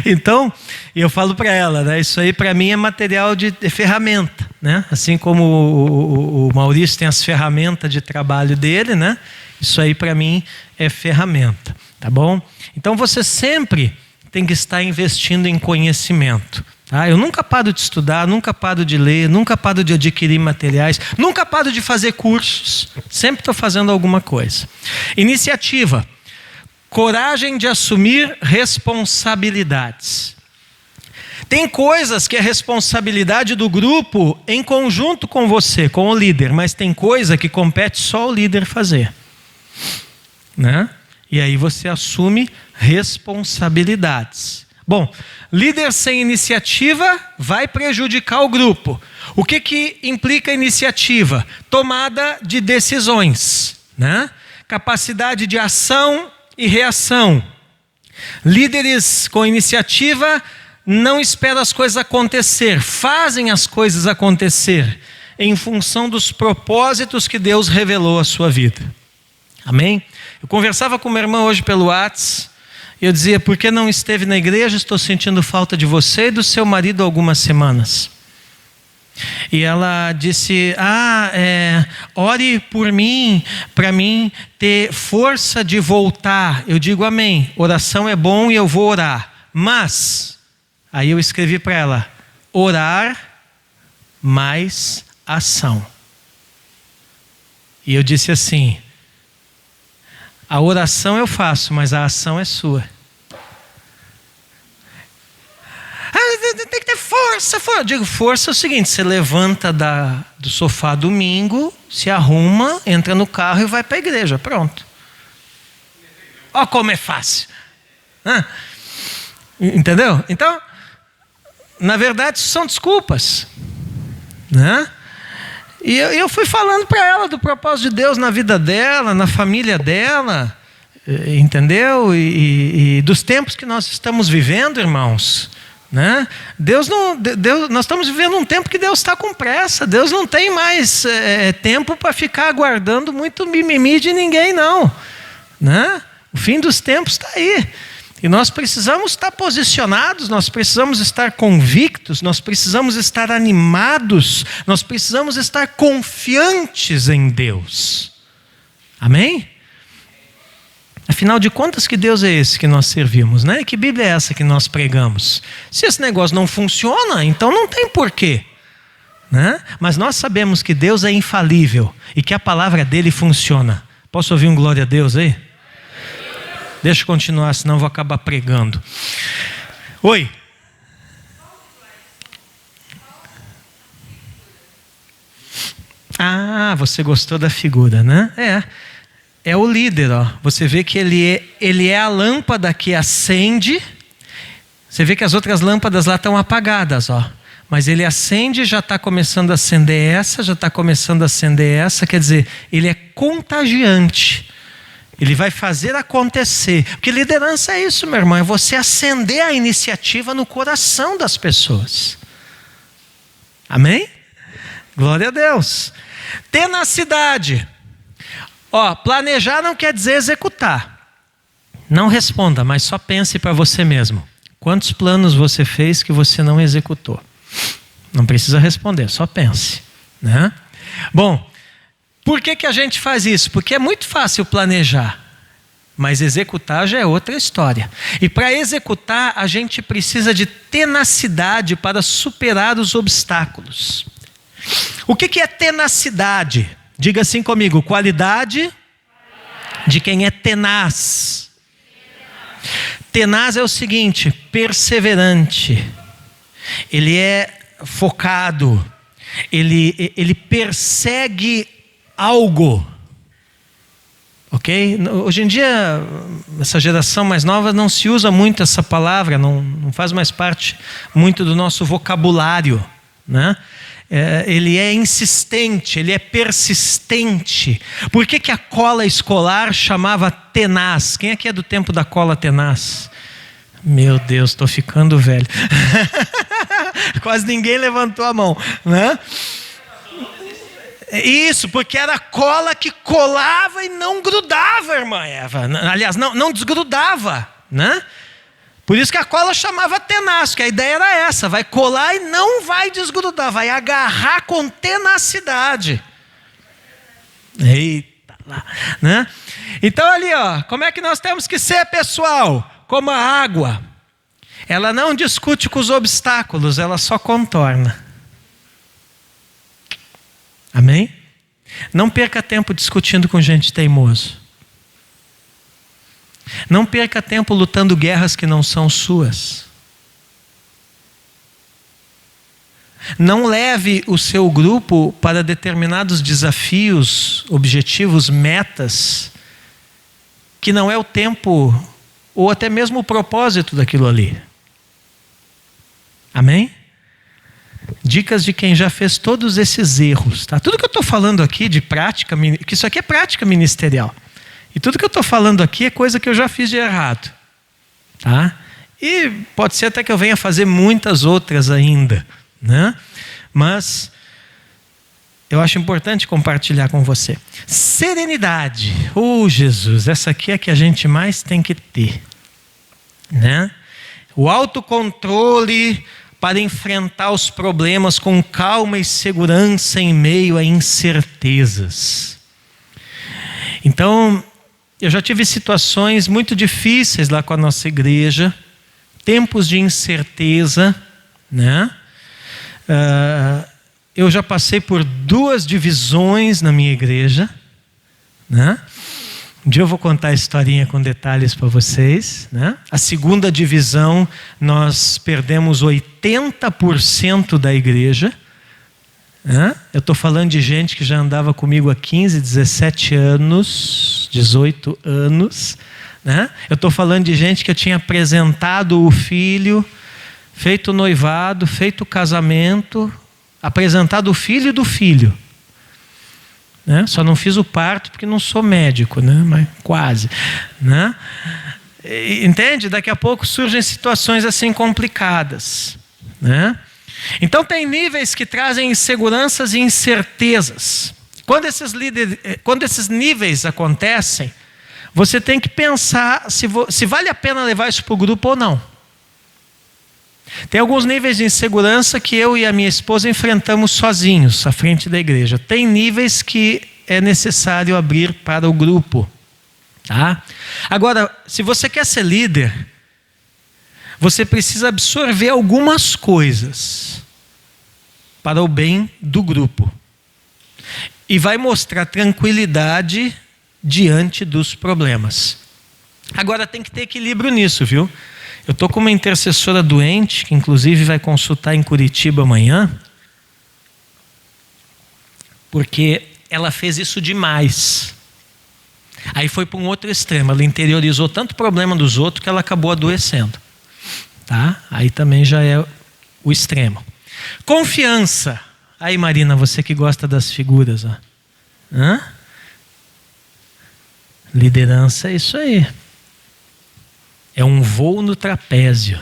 Então, eu falo para ela, né? Isso aí para mim é material de ferramenta, né? Assim como o Maurício tem as ferramentas de trabalho dele, né? Isso aí para mim é ferramenta, tá bom? Então você sempre tem que estar investindo em conhecimento. Tá? Eu nunca paro de estudar, nunca paro de ler, nunca paro de adquirir materiais, nunca paro de fazer cursos. Sempre estou fazendo alguma coisa. Iniciativa. Coragem de assumir responsabilidades. Tem coisas que é responsabilidade do grupo em conjunto com você, com o líder, mas tem coisa que compete só o líder fazer. Né? E aí você assume responsabilidades. Bom, líder sem iniciativa vai prejudicar o grupo. O que implica iniciativa? Tomada de decisões, né? Capacidade de ação e reação. Líderes com iniciativa não esperam as coisas acontecer, fazem as coisas acontecer em função dos propósitos que Deus revelou à sua vida. Amém? Eu conversava com uma irmã hoje pelo WhatsApp e eu dizia: por que não esteve na igreja? Estou sentindo falta de você e do seu marido há algumas semanas. E ela disse: ore por mim, para mim ter força de voltar. Eu digo amém, oração é bom e eu vou orar. Mas, aí eu escrevi para ela: orar mais ação. E eu disse assim: a oração eu faço, mas a ação é sua. Tem que ter força. Eu digo, força é o seguinte: você levanta do sofá domingo, se arruma, entra no carro e vai para a igreja, pronto. Olha como é fácil. Entendeu? Então, na verdade, são desculpas, né? E eu fui falando para ela do propósito de Deus na vida dela, na família dela, entendeu? E dos tempos que nós estamos vivendo, irmãos. Né? Nós estamos vivendo um tempo que Deus está com pressa. Deus não tem mais tempo para ficar aguardando muito mimimi de ninguém, não. Né? O fim dos tempos está aí. E nós precisamos estar posicionados, nós precisamos estar convictos, nós precisamos estar animados, nós precisamos estar confiantes em Deus. Amém? Afinal de contas, que Deus é esse que nós servimos, né? Que Bíblia é essa que nós pregamos? Se esse negócio não funciona, então não tem porquê, né? Mas nós sabemos que Deus é infalível e que a palavra dele funciona. Posso ouvir um glória a Deus aí? Deixa eu continuar, senão eu vou acabar pregando. Oi. Ah, você gostou da figura, né? É o líder, ó. Você vê que ele é a lâmpada que acende. Você vê que as outras lâmpadas lá estão apagadas, ó. Mas ele acende, já está começando a acender essa, já está começando a acender essa. Quer dizer, ele é contagiante. Ele vai fazer acontecer. Porque liderança é isso, meu irmão. É você acender a iniciativa no coração das pessoas. Amém? Glória a Deus. Tenacidade. Planejar não quer dizer executar. Não responda, mas só pense para você mesmo. Quantos planos você fez que você não executou? Não precisa responder, só pense, né? Bom, por que a gente faz isso? Porque é muito fácil planejar, mas executar já é outra história. E para executar, a gente precisa de tenacidade para superar os obstáculos. O que é tenacidade? Diga assim comigo: qualidade de quem é tenaz. Tenaz é o seguinte: perseverante. Ele é focado. Ele persegue algo. Ok? Hoje em dia, essa geração mais nova não se usa muito essa palavra, não faz mais parte muito do nosso vocabulário, né? Ele é insistente, ele é persistente. Por que a cola escolar chamava tenaz? Quem aqui é do tempo da cola tenaz? Meu Deus, estou ficando velho. Quase ninguém levantou a mão, né? Isso, porque era cola que colava e não grudava, irmã Eva. Aliás, não desgrudava, né? Por isso que a cola chamava tenaz, que a ideia era essa, vai colar e não vai desgrudar, vai agarrar com tenacidade. Eita lá, né? Então ali, ó, como é que nós temos que ser, pessoal? Como a água. Ela não discute com os obstáculos, ela só contorna. Amém? Não perca tempo discutindo com gente teimoso. Não perca tempo lutando guerras que não são suas. Não leve o seu grupo para determinados desafios, objetivos, metas, que não é o tempo ou até mesmo o propósito daquilo ali. Amém? Dicas de quem já fez todos esses erros, tá? Tudo que eu estou falando aqui de prática, que isso aqui é prática ministerial. E tudo que eu estou falando aqui é coisa que eu já fiz de errado, tá? E pode ser até que eu venha fazer muitas outras ainda, né? Mas eu acho importante compartilhar com você. Serenidade. Jesus, essa aqui é que a gente mais tem que ter, né? O autocontrole para enfrentar os problemas com calma e segurança em meio a incertezas. Então, eu já tive situações muito difíceis lá com a nossa igreja, tempos de incerteza, né? Eu já passei por 2 divisões na minha igreja, né? Um dia eu vou contar a historinha com detalhes para vocês, né? A segunda divisão, nós perdemos 80% da igreja. Eu estou falando de gente que já andava comigo há 15, 17 anos, 18 anos. Né? Eu estou falando de gente que eu tinha apresentado o filho, feito o noivado, feito o casamento, apresentado o filho do filho. Né? Só não fiz o parto porque não sou médico, né? Mas quase. Né? Entende? Daqui a pouco surgem situações assim complicadas. Né? Então tem níveis que trazem inseguranças e incertezas. Quando esses níveis acontecem, você tem que pensar se vale a pena levar isso para o grupo ou não. Tem alguns níveis de insegurança que eu e a minha esposa enfrentamos sozinhos à frente da igreja. Tem níveis que é necessário abrir para o grupo. Tá? Agora, se você quer ser líder, você precisa absorver algumas coisas para o bem do grupo. E vai mostrar tranquilidade diante dos problemas. Agora tem que ter equilíbrio nisso, viu? Eu estou com uma intercessora doente, que inclusive vai consultar em Curitiba amanhã, porque ela fez isso demais. Aí foi para um outro extremo, ela interiorizou tanto problema dos outros que ela acabou adoecendo. Tá? Aí também já é o extremo. Confiança. Aí, Marina, você que gosta das figuras. Ó. Liderança é isso aí. É um voo no trapézio.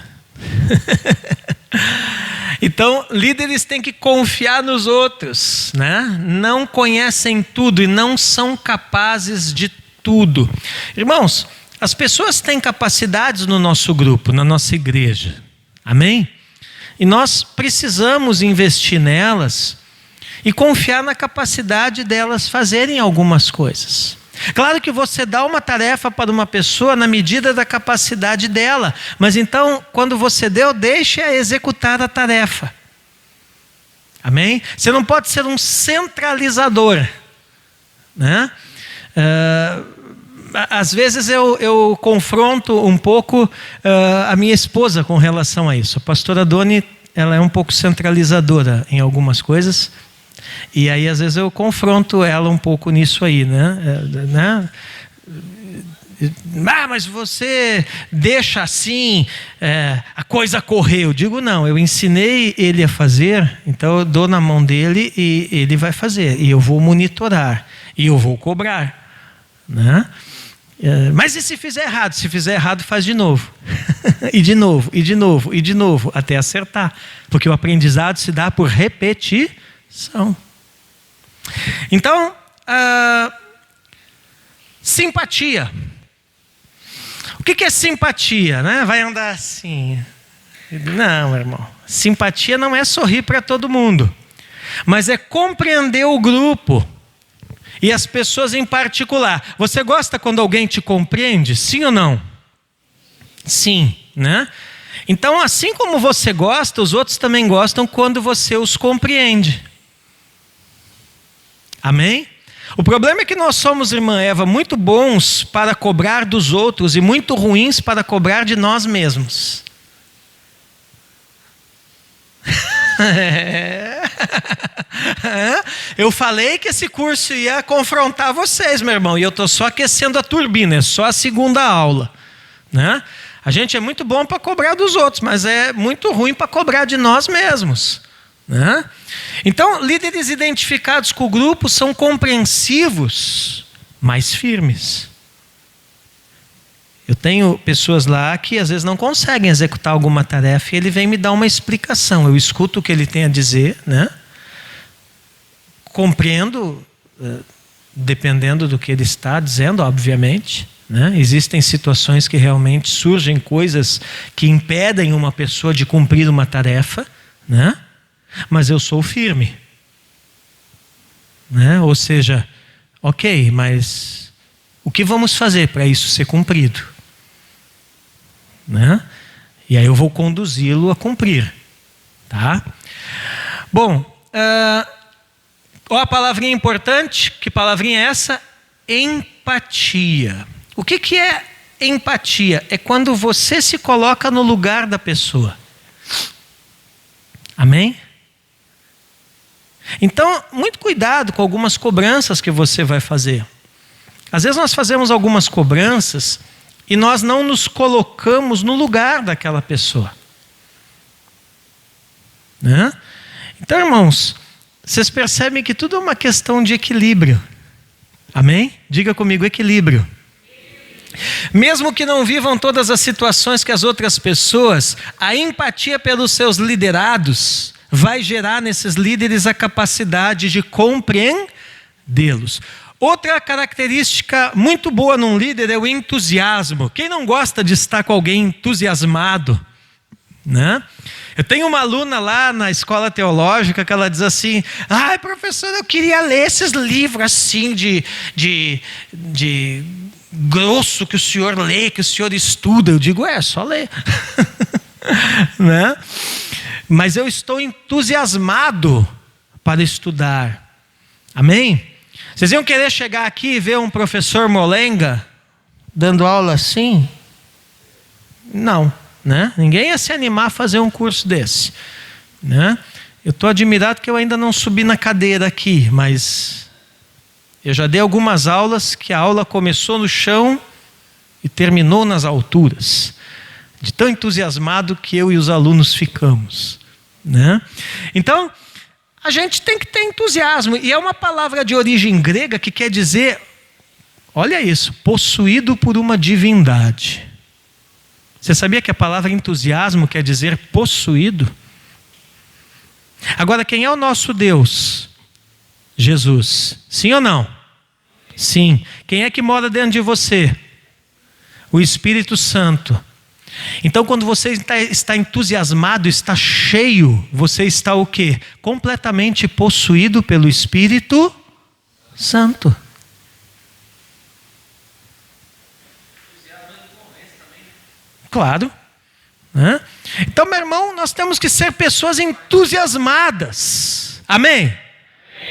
Então, líderes têm que confiar nos outros. Né? Não conhecem tudo e não são capazes de tudo. Irmãos, as pessoas têm capacidades no nosso grupo, na nossa igreja. Amém? E nós precisamos investir nelas e confiar na capacidade delas fazerem algumas coisas. Claro que você dá uma tarefa para uma pessoa na medida da capacidade dela, mas então, quando você deu, deixe-a executar a tarefa. Amém? Você não pode ser um centralizador. Né? Às vezes eu confronto um pouco a minha esposa com relação a isso. A pastora Doni, ela é um pouco centralizadora em algumas coisas. E aí às vezes eu confronto ela um pouco nisso aí, né? Mas você deixa assim a coisa correr. Eu digo não, eu ensinei ele a fazer, então eu dou na mão dele e ele vai fazer. E eu vou monitorar, e eu vou cobrar. Né? Mas e se fizer errado? Se fizer errado, faz de novo. E de novo, e de novo, e de novo, até acertar. Porque o aprendizado se dá por repetição. Então, simpatia. O que é simpatia, né? Vai andar assim. Não, irmão. Simpatia não é sorrir para todo mundo, mas é compreender o grupo e as pessoas em particular. Você gosta quando alguém te compreende? Sim ou não? Sim, né? Então, assim como você gosta, os outros também gostam quando você os compreende. Amém? O problema é que nós somos, irmã Eva, muito bons para cobrar dos outros e muito ruins para cobrar de nós mesmos. Eu falei que esse curso ia confrontar vocês, meu irmão, e eu estou só aquecendo a turbina, é só a segunda aula, né? A gente é muito bom para cobrar dos outros, mas é muito ruim para cobrar de nós mesmos, né? Então, líderes identificados com o grupo são compreensivos, mas firmes. Eu tenho pessoas lá que às vezes não conseguem executar alguma tarefa e ele vem me dar uma explicação. Eu escuto o que ele tem a dizer, né? Compreendo, dependendo do que ele está dizendo, obviamente, né? Existem situações que realmente surgem coisas que impedem uma pessoa de cumprir uma tarefa, né? Mas eu sou firme, né? Ou seja, ok, mas o que vamos fazer para isso ser cumprido? Né? E aí eu vou conduzi-lo a cumprir, tá? Bom, ó a palavrinha importante. Que palavrinha é essa? Empatia. O que é empatia? É quando você se coloca no lugar da pessoa. Amém? Então, muito cuidado com algumas cobranças que você vai fazer. Às vezes nós fazemos algumas cobranças e nós não nos colocamos no lugar daquela pessoa, né? Então, irmãos, vocês percebem que tudo é uma questão de equilíbrio. Amém? Diga comigo, equilíbrio. Mesmo que não vivam todas as situações que as outras pessoas, a empatia pelos seus liderados vai gerar nesses líderes a capacidade de compreendê-los. Outra característica muito boa num líder é o entusiasmo. Quem não gosta de estar com alguém entusiasmado, né? Eu tenho uma aluna lá na escola teológica que ela diz assim: ai, professor, eu queria ler esses livros assim de grosso que o senhor lê, que o senhor estuda. Eu digo, só ler. Né? Mas eu estou entusiasmado para estudar. Amém? Vocês iam querer chegar aqui e ver um professor molenga dando aula assim? Não, né? Ninguém ia se animar a fazer um curso desse, né? Eu estou admirado que eu ainda não subi na cadeira aqui, mas eu já dei algumas aulas que a aula começou no chão e terminou nas alturas, de tão entusiasmado que eu e os alunos ficamos, né? Então, a gente tem que ter entusiasmo, e é uma palavra de origem grega que quer dizer, olha isso, possuído por uma divindade. Você sabia que a palavra entusiasmo quer dizer possuído? Agora, quem é o nosso Deus? Jesus. Sim ou não? Sim. Quem é que mora dentro de você? O Espírito Santo. Então, quando você está entusiasmado, está cheio, você está o quê? Completamente possuído pelo Espírito Santo. Claro. Né? Então, meu irmão, nós temos que ser pessoas entusiasmadas. Amém?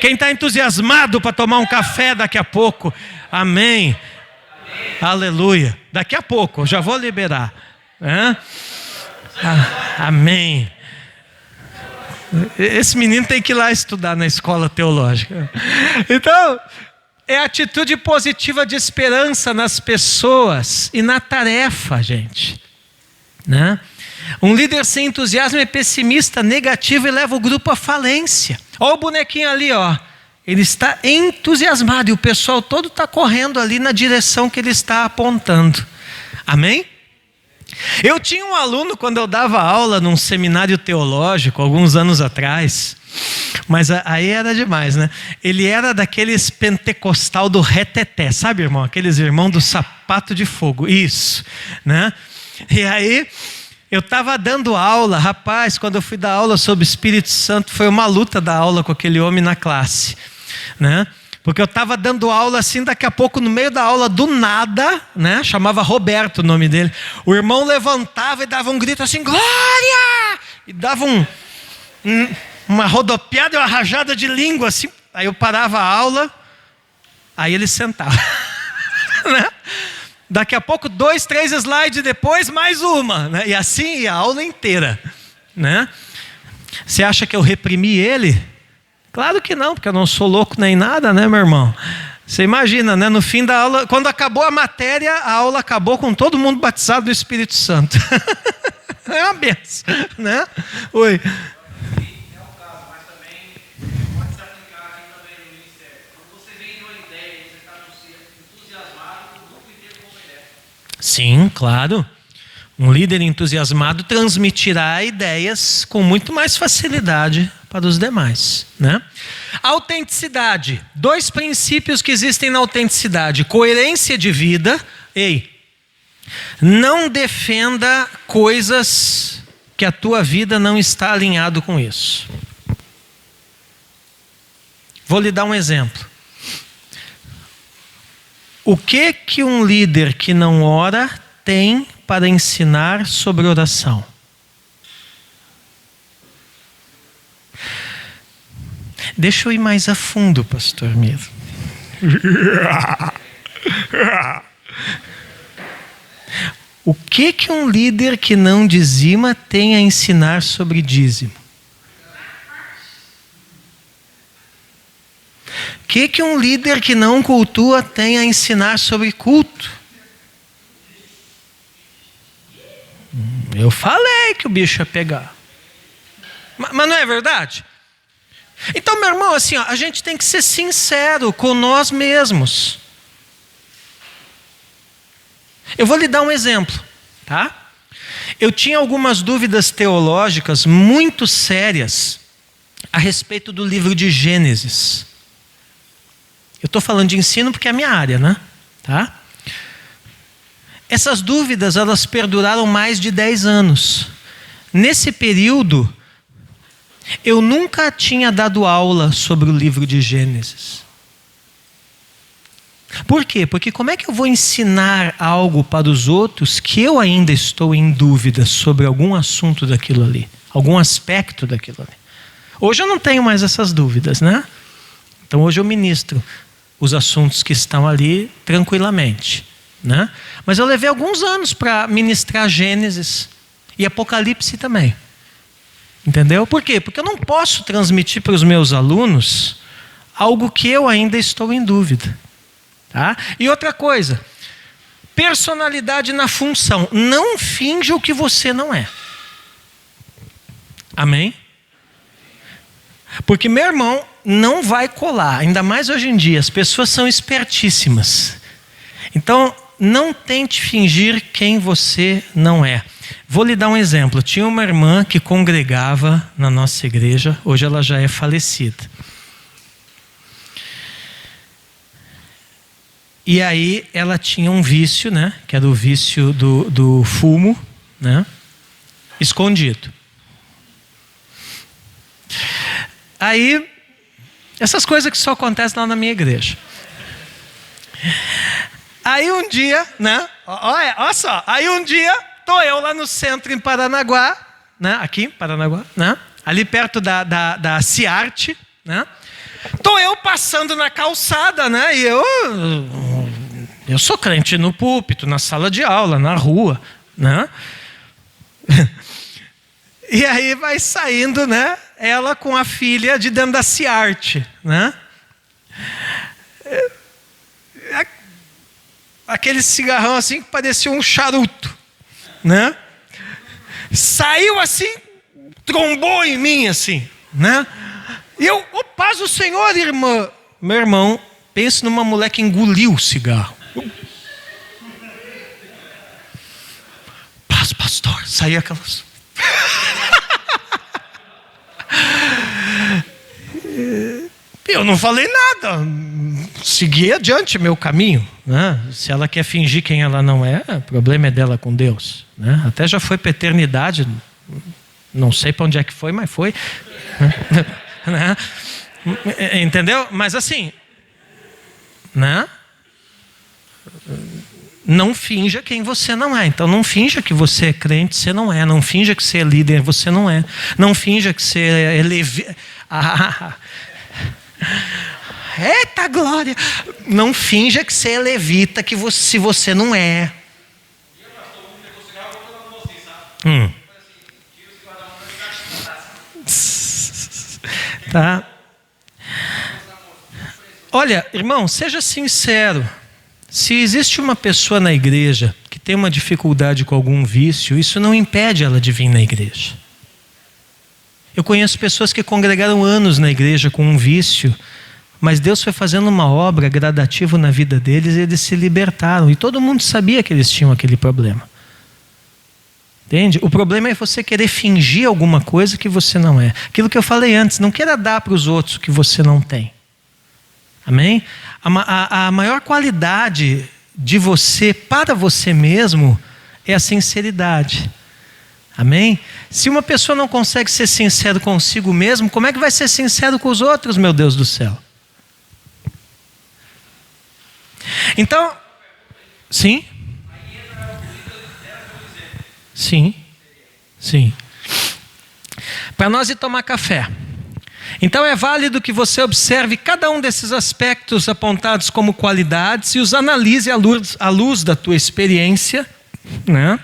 Quem está entusiasmado para tomar um café daqui a pouco? Amém. Aleluia. Daqui a pouco, eu já vou liberar. Amém. Esse menino tem que ir lá estudar na escola teológica. Então, é a atitude positiva de esperança nas pessoas e na tarefa, gente, né? Um líder sem entusiasmo é pessimista, negativo e leva o grupo à falência. Olha o bonequinho ali, ó. Ele está entusiasmado e o pessoal todo está correndo ali na direção que ele está apontando. Amém? Eu tinha um aluno, quando eu dava aula num seminário teológico, alguns anos atrás. Mas aí era demais, né? Ele era daqueles pentecostal do reteté, sabe, irmão? Aqueles irmãos do sapato de fogo, isso, né? E aí, eu estava dando aula, rapaz, quando eu fui dar aula sobre o Espírito Santo, foi uma luta dar aula com aquele homem na classe, né? Porque eu estava dando aula assim, daqui a pouco, no meio da aula, do nada, né? Chamava Roberto o nome dele. O irmão levantava e dava um grito assim, glória! E dava uma rodopiada e uma rajada de língua assim. Aí eu parava a aula, aí ele sentava. Né? Daqui a pouco, 2, 3 slides depois, mais uma. Né? E assim ia a aula inteira. Né? Você acha que eu reprimi ele? Claro que não, porque eu não sou louco nem nada, né, meu irmão? Você imagina, né? No fim da aula, quando acabou a matéria, a aula acabou com todo mundo batizado do Espírito Santo. É uma benção, né? Oi. É o caso, mas também pode se aplicar aqui também no ministério. Quando você vem de uma ideia e você está entusiasmado, o grupo inteiro compreende. Sim, claro. Um líder entusiasmado transmitirá ideias com muito mais facilidade para os demais, né? Autenticidade. 2 princípios que existem na autenticidade. Coerência de vida. Não defenda coisas que a tua vida não está alinhado com isso. Vou lhe dar um exemplo. O que um líder que não ora tem para ensinar sobre oração? Deixa eu ir mais a fundo, pastor Miro. O que um líder que não dizima tem a ensinar sobre dízimo? O que um líder que não cultua tem a ensinar sobre culto? Eu falei que o bicho ia pegar. Mas não é verdade? Então, meu irmão, assim, ó, a gente tem que ser sincero com nós mesmos. Eu vou lhe dar um exemplo, tá? Eu tinha algumas dúvidas teológicas muito sérias a respeito do livro de Gênesis. Eu estou falando de ensino porque é a minha área, né? Tá? Essas dúvidas, elas perduraram mais de 10 anos. Nesse período, eu nunca tinha dado aula sobre o livro de Gênesis. Por quê? Porque como é que eu vou ensinar algo para os outros que eu ainda estou em dúvida sobre algum assunto daquilo ali, algum aspecto daquilo ali? Hoje eu não tenho mais essas dúvidas, né? Então hoje eu ministro os assuntos que estão ali tranquilamente, né? Mas eu levei alguns anos para ministrar Gênesis e Apocalipse também. Entendeu? Por quê? Porque eu não posso transmitir para os meus alunos algo que eu ainda estou em dúvida. Tá? E outra coisa, personalidade na função. Não finja o que você não é. Amém? Porque, meu irmão, não vai colar. Ainda mais hoje em dia, as pessoas são espertíssimas. Então, não tente fingir quem você não é. Vou lhe dar um exemplo. Tinha uma irmã que congregava na nossa igreja. Hoje ela já é falecida. E aí ela tinha um vício, né? Que era o vício do fumo, né? Escondido. Aí, essas coisas que só acontecem lá na minha igreja. Aí um dia, né? Olha só. Aí um dia, estou eu lá no centro em Paranaguá, né? Aqui em Paranaguá, né? Ali perto da Ciarte, né? Estou eu passando na calçada, né? E eu sou crente no púlpito, na sala de aula, na rua, né? E aí vai saindo, né? Ela com a filha de dentro da Ciarte, né? Aquele cigarrão assim que parecia um charuto, né? Saiu assim, trombou em mim assim, né? E eu, paz do Senhor, irmã. Meu irmão, pense numa mulher que engoliu o cigarro. Paz, pastor. Saía aquelas... eu não falei nada, segui adiante meu caminho, né? Se ela quer fingir quem ela não é, o problema é dela com Deus, né? Até já foi para a eternidade, não sei para onde é que foi, mas foi, né? Entendeu? Mas assim, né? Não finja quem você não é. Então não finja que você é crente, você não é. Não finja que você é líder, você não é. Não finja que você é eita glória! Não finja que você é levita, se você não é. Tá? Olha, irmão, seja sincero. Se existe uma pessoa na igreja que tem uma dificuldade com algum vício, isso não impede ela de vir na igreja. Eu conheço pessoas que congregaram anos na igreja com um vício, mas Deus foi fazendo uma obra gradativa na vida deles e eles se libertaram. E todo mundo sabia que eles tinham aquele problema. Entende? O problema é você querer fingir alguma coisa que você não é. Aquilo que eu falei antes, não queira dar para os outros o que você não tem. Amém? A maior qualidade de você, para você mesmo, é a sinceridade. Amém? Se uma pessoa não consegue ser sincero consigo mesmo, como é que vai ser sincero com os outros, meu Deus do céu? Então, sim? Sim, sim. Para nós ir tomar café. Então é válido que você observe cada um desses aspectos apontados como qualidades e os analise à luz da tua experiência, né?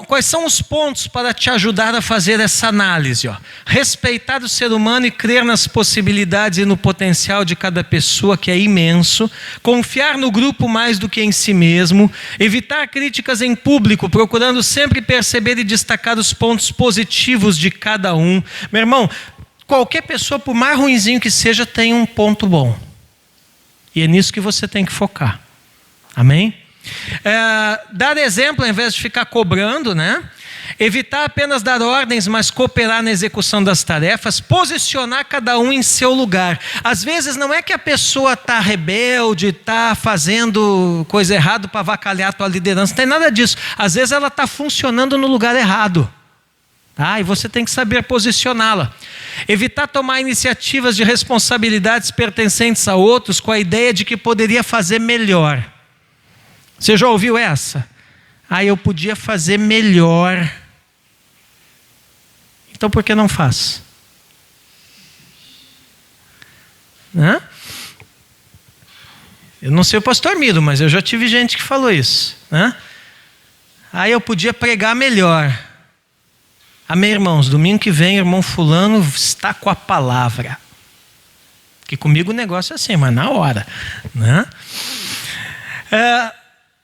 Quais são os pontos para te ajudar a fazer essa análise? Respeitar o ser humano e crer nas possibilidades e no potencial de cada pessoa, que é imenso. Confiar no grupo mais do que em si mesmo. Evitar críticas em público, procurando sempre perceber e destacar os pontos positivos de cada um. Meu irmão, qualquer pessoa, por mais ruinzinho que seja, tem um ponto bom. E é nisso que você tem que focar. Amém? Dar exemplo ao invés de ficar cobrando, né? Evitar apenas dar ordens, mas cooperar na execução das tarefas. Posicionar cada um em seu lugar. Às vezes não é que a pessoa está rebelde, está fazendo coisa errada para avacalhar a tua liderança, não tem nada disso. Às vezes ela está funcionando no lugar errado. E você tem que saber posicioná-la. Evitar tomar iniciativas de responsabilidades pertencentes a outros com a ideia de que poderia fazer melhor. Você já ouviu essa? Eu podia fazer melhor. Então por que não faz? Eu não sei o pastor Miro, mas eu já tive gente que falou isso. Eu podia pregar melhor. Amém, irmãos? Domingo que vem, irmão fulano está com a palavra. Que comigo o negócio é assim, mas na hora.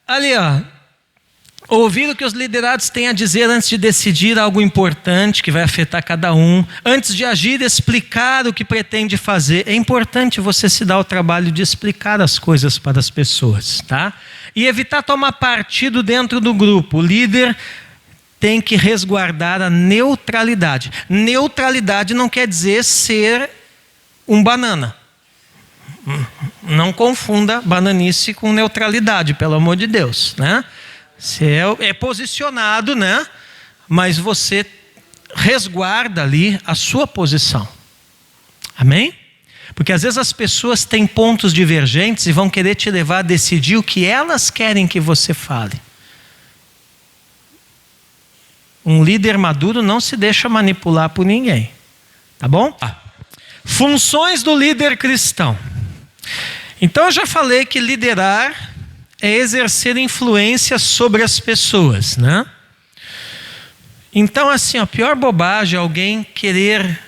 Ali, ouvir o que os liderados têm a dizer antes de decidir algo importante que vai afetar cada um. Antes de agir, explicar o que pretende fazer. É importante você se dar o trabalho de explicar as coisas para as pessoas, tá? E evitar tomar partido dentro do grupo. O líder tem que resguardar a neutralidade. Neutralidade não quer dizer ser um banana. Não confunda bananice com neutralidade, pelo amor de Deus, né? Você é posicionado, né? Mas você resguarda ali a sua posição. Amém? Porque às vezes as pessoas têm pontos divergentes e vão querer te levar a decidir o que elas querem que você fale. Um líder maduro não se deixa manipular por ninguém. Tá bom? Funções do líder cristão. Então eu já falei que liderar é exercer influência sobre as pessoas, né? Então assim, a pior bobagem é alguém querer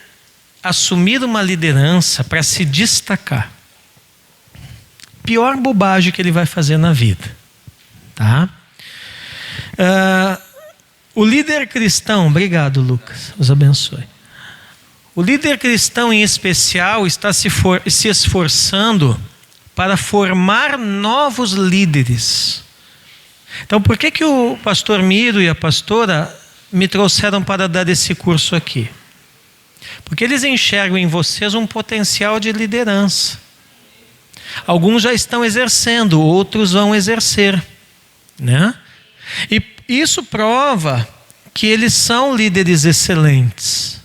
assumir uma liderança para se destacar. Pior bobagem que ele vai fazer na vida, tá? O líder cristão, obrigado Lucas, os abençoe. O líder cristão em especial está se esforçando para formar novos líderes. Então por que o pastor Miro e a pastora me trouxeram para dar esse curso aqui? Porque eles enxergam em vocês um potencial de liderança. Alguns já estão exercendo, outros vão exercer, né? E isso prova que eles são líderes excelentes.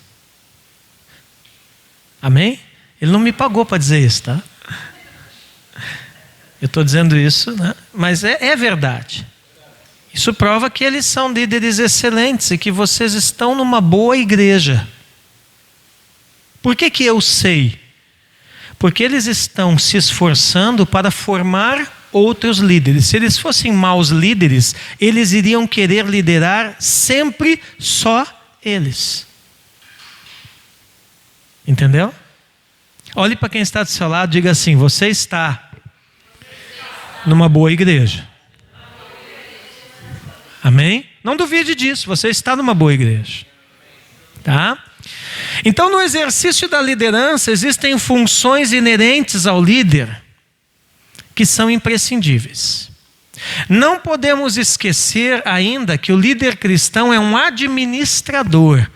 Amém? Ele não me pagou para dizer isso, tá? Eu estou dizendo isso, né? Mas é verdade. Isso prova que eles são líderes excelentes e que vocês estão numa boa igreja. Por que eu sei? Porque eles estão se esforçando para formar outros líderes. Se eles fossem maus líderes, eles iriam querer liderar sempre só eles. Entendeu? Olhe para quem está do seu lado e diga assim: você está numa boa igreja. Amém? Não duvide disso, você está numa boa igreja. Tá? Então, no exercício da liderança, existem funções inerentes ao líder que são imprescindíveis. Não podemos esquecer ainda que o líder cristão é um administrador.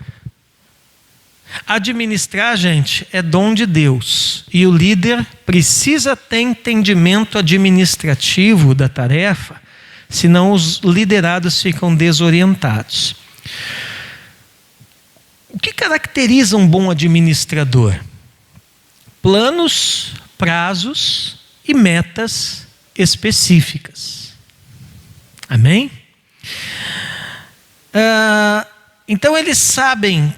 Administrar, gente, é dom de Deus. E o líder precisa ter entendimento administrativo da tarefa, senão os liderados ficam desorientados. O que caracteriza um bom administrador? Planos, prazos e metas específicas. Amém? Então eles sabem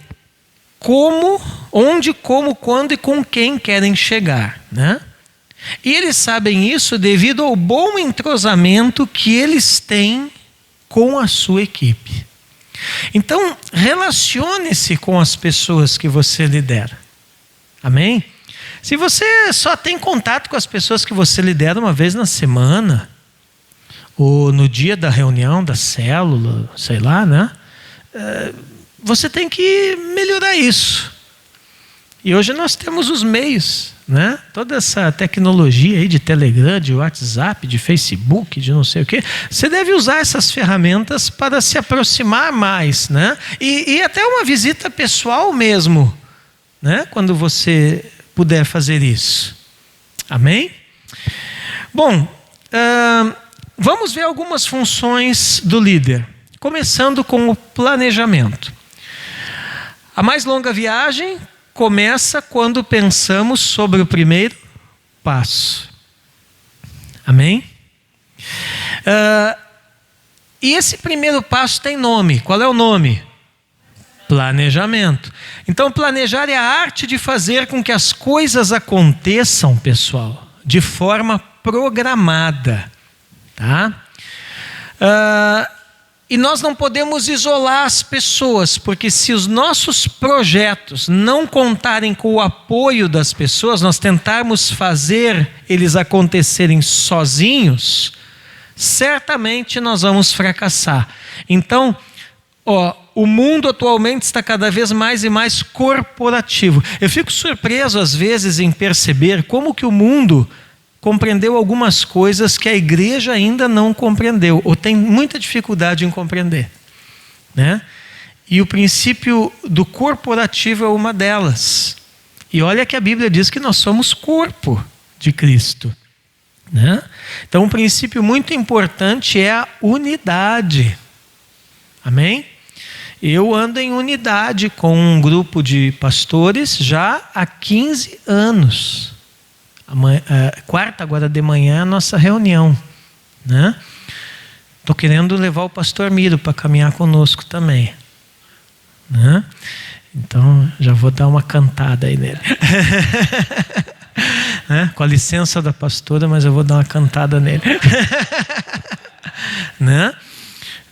como, onde, como, quando e com quem querem chegar, né? E eles sabem isso devido ao bom entrosamento que eles têm com a sua equipe. Então, relacione-se com as pessoas que você lidera. Amém? Se você só tem contato com as pessoas que você lidera uma vez na semana, ou no dia da reunião, da célula, sei lá, né? Você tem que melhorar isso. E hoje nós temos os meios, né? Toda essa tecnologia aí de Telegram, de WhatsApp, de Facebook, de não sei o quê. Você deve usar essas ferramentas para se aproximar mais, né? E até uma visita pessoal mesmo, né? Quando você puder fazer isso. Amém? Bom, vamos ver algumas funções do líder. Começando com o planejamento. A mais longa viagem começa quando pensamos sobre o primeiro passo. Amém? E esse primeiro passo tem nome. Qual é o nome? Planejamento. Então, planejar é a arte de fazer com que as coisas aconteçam, pessoal, de forma programada. Tá? E nós não podemos isolar as pessoas, porque se os nossos projetos não contarem com o apoio das pessoas, nós tentarmos fazer eles acontecerem sozinhos, certamente nós vamos fracassar. Então, o mundo atualmente está cada vez mais e mais corporativo. Eu fico surpreso às vezes em perceber como que o mundo compreendeu algumas coisas que a igreja ainda não compreendeu, ou tem muita dificuldade em compreender, né? E o princípio do corporativo é uma delas. E olha que a Bíblia diz que nós somos corpo de Cristo, né? Então um princípio muito importante é a unidade. Amém? Eu ando em unidade com um grupo de pastores já há 15 anos. Quarta, agora de manhã, a nossa reunião, né? Estou querendo levar o pastor Miro para caminhar conosco também, né? Então já vou dar uma cantada aí nele. Né? Com a licença da pastora, mas eu vou dar uma cantada nele. Né?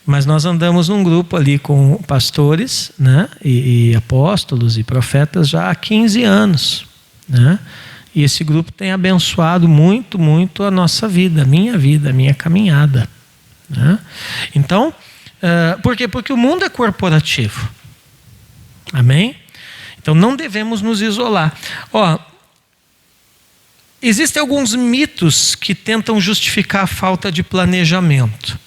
Mas nós andamos num grupo ali com pastores, né? e apóstolos e profetas já há 15 anos, né? E esse grupo tem abençoado muito, muito a nossa vida, a minha caminhada, né? Então, por quê? Porque o mundo é corporativo. Amém? Então não devemos nos isolar. Existem alguns mitos que tentam justificar a falta de planejamento.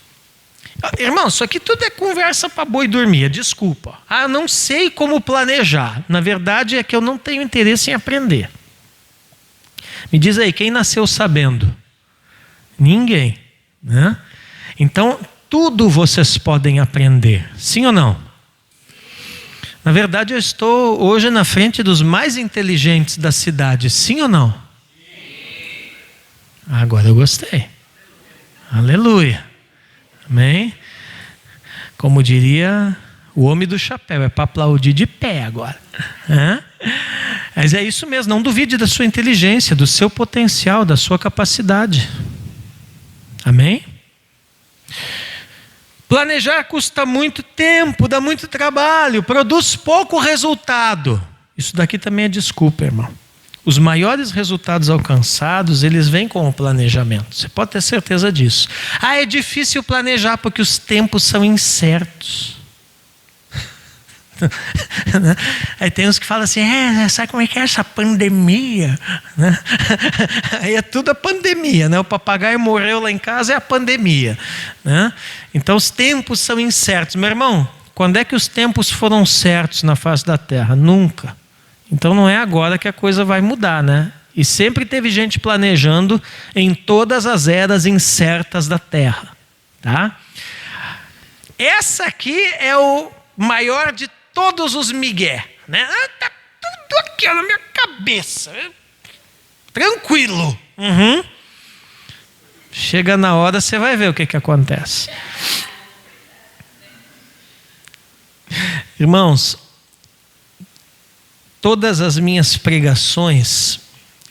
Irmão, isso aqui tudo é conversa para boi dormir, desculpa. Ah, não sei como planejar. Na verdade é que eu não tenho interesse em aprender. Me diz aí, quem nasceu sabendo? Ninguém, né? Então, tudo vocês podem aprender, sim ou não? Na verdade, eu estou hoje na frente dos mais inteligentes da cidade, sim ou não? Sim. Agora eu gostei. Aleluia. Amém? Como diria o homem do chapéu, é para aplaudir de pé agora. Mas é isso mesmo, não duvide da sua inteligência, do seu potencial, da sua capacidade. Amém? Planejar custa muito tempo, dá muito trabalho, produz pouco resultado. Isso daqui também é desculpa, irmão. Os maiores resultados alcançados, eles vêm com o planejamento. Você pode ter certeza disso. Ah, é difícil planejar porque os tempos são incertos. Aí tem uns que falam assim, sabe como é que é essa pandemia? Aí é tudo a pandemia, né? O papagaio morreu lá em casa, é a pandemia, né? Então os tempos são incertos. Meu irmão, quando é que os tempos foram certos na face da terra? Nunca. Então não é agora que a coisa vai mudar, né? E sempre teve gente planejando em todas as eras incertas da terra, tá? Essa aqui é o maior de todos os migué, né? Tá tudo aqui na minha cabeça. Tranquilo. Chega na hora, você vai ver o que acontece. Irmãos, todas as minhas pregações,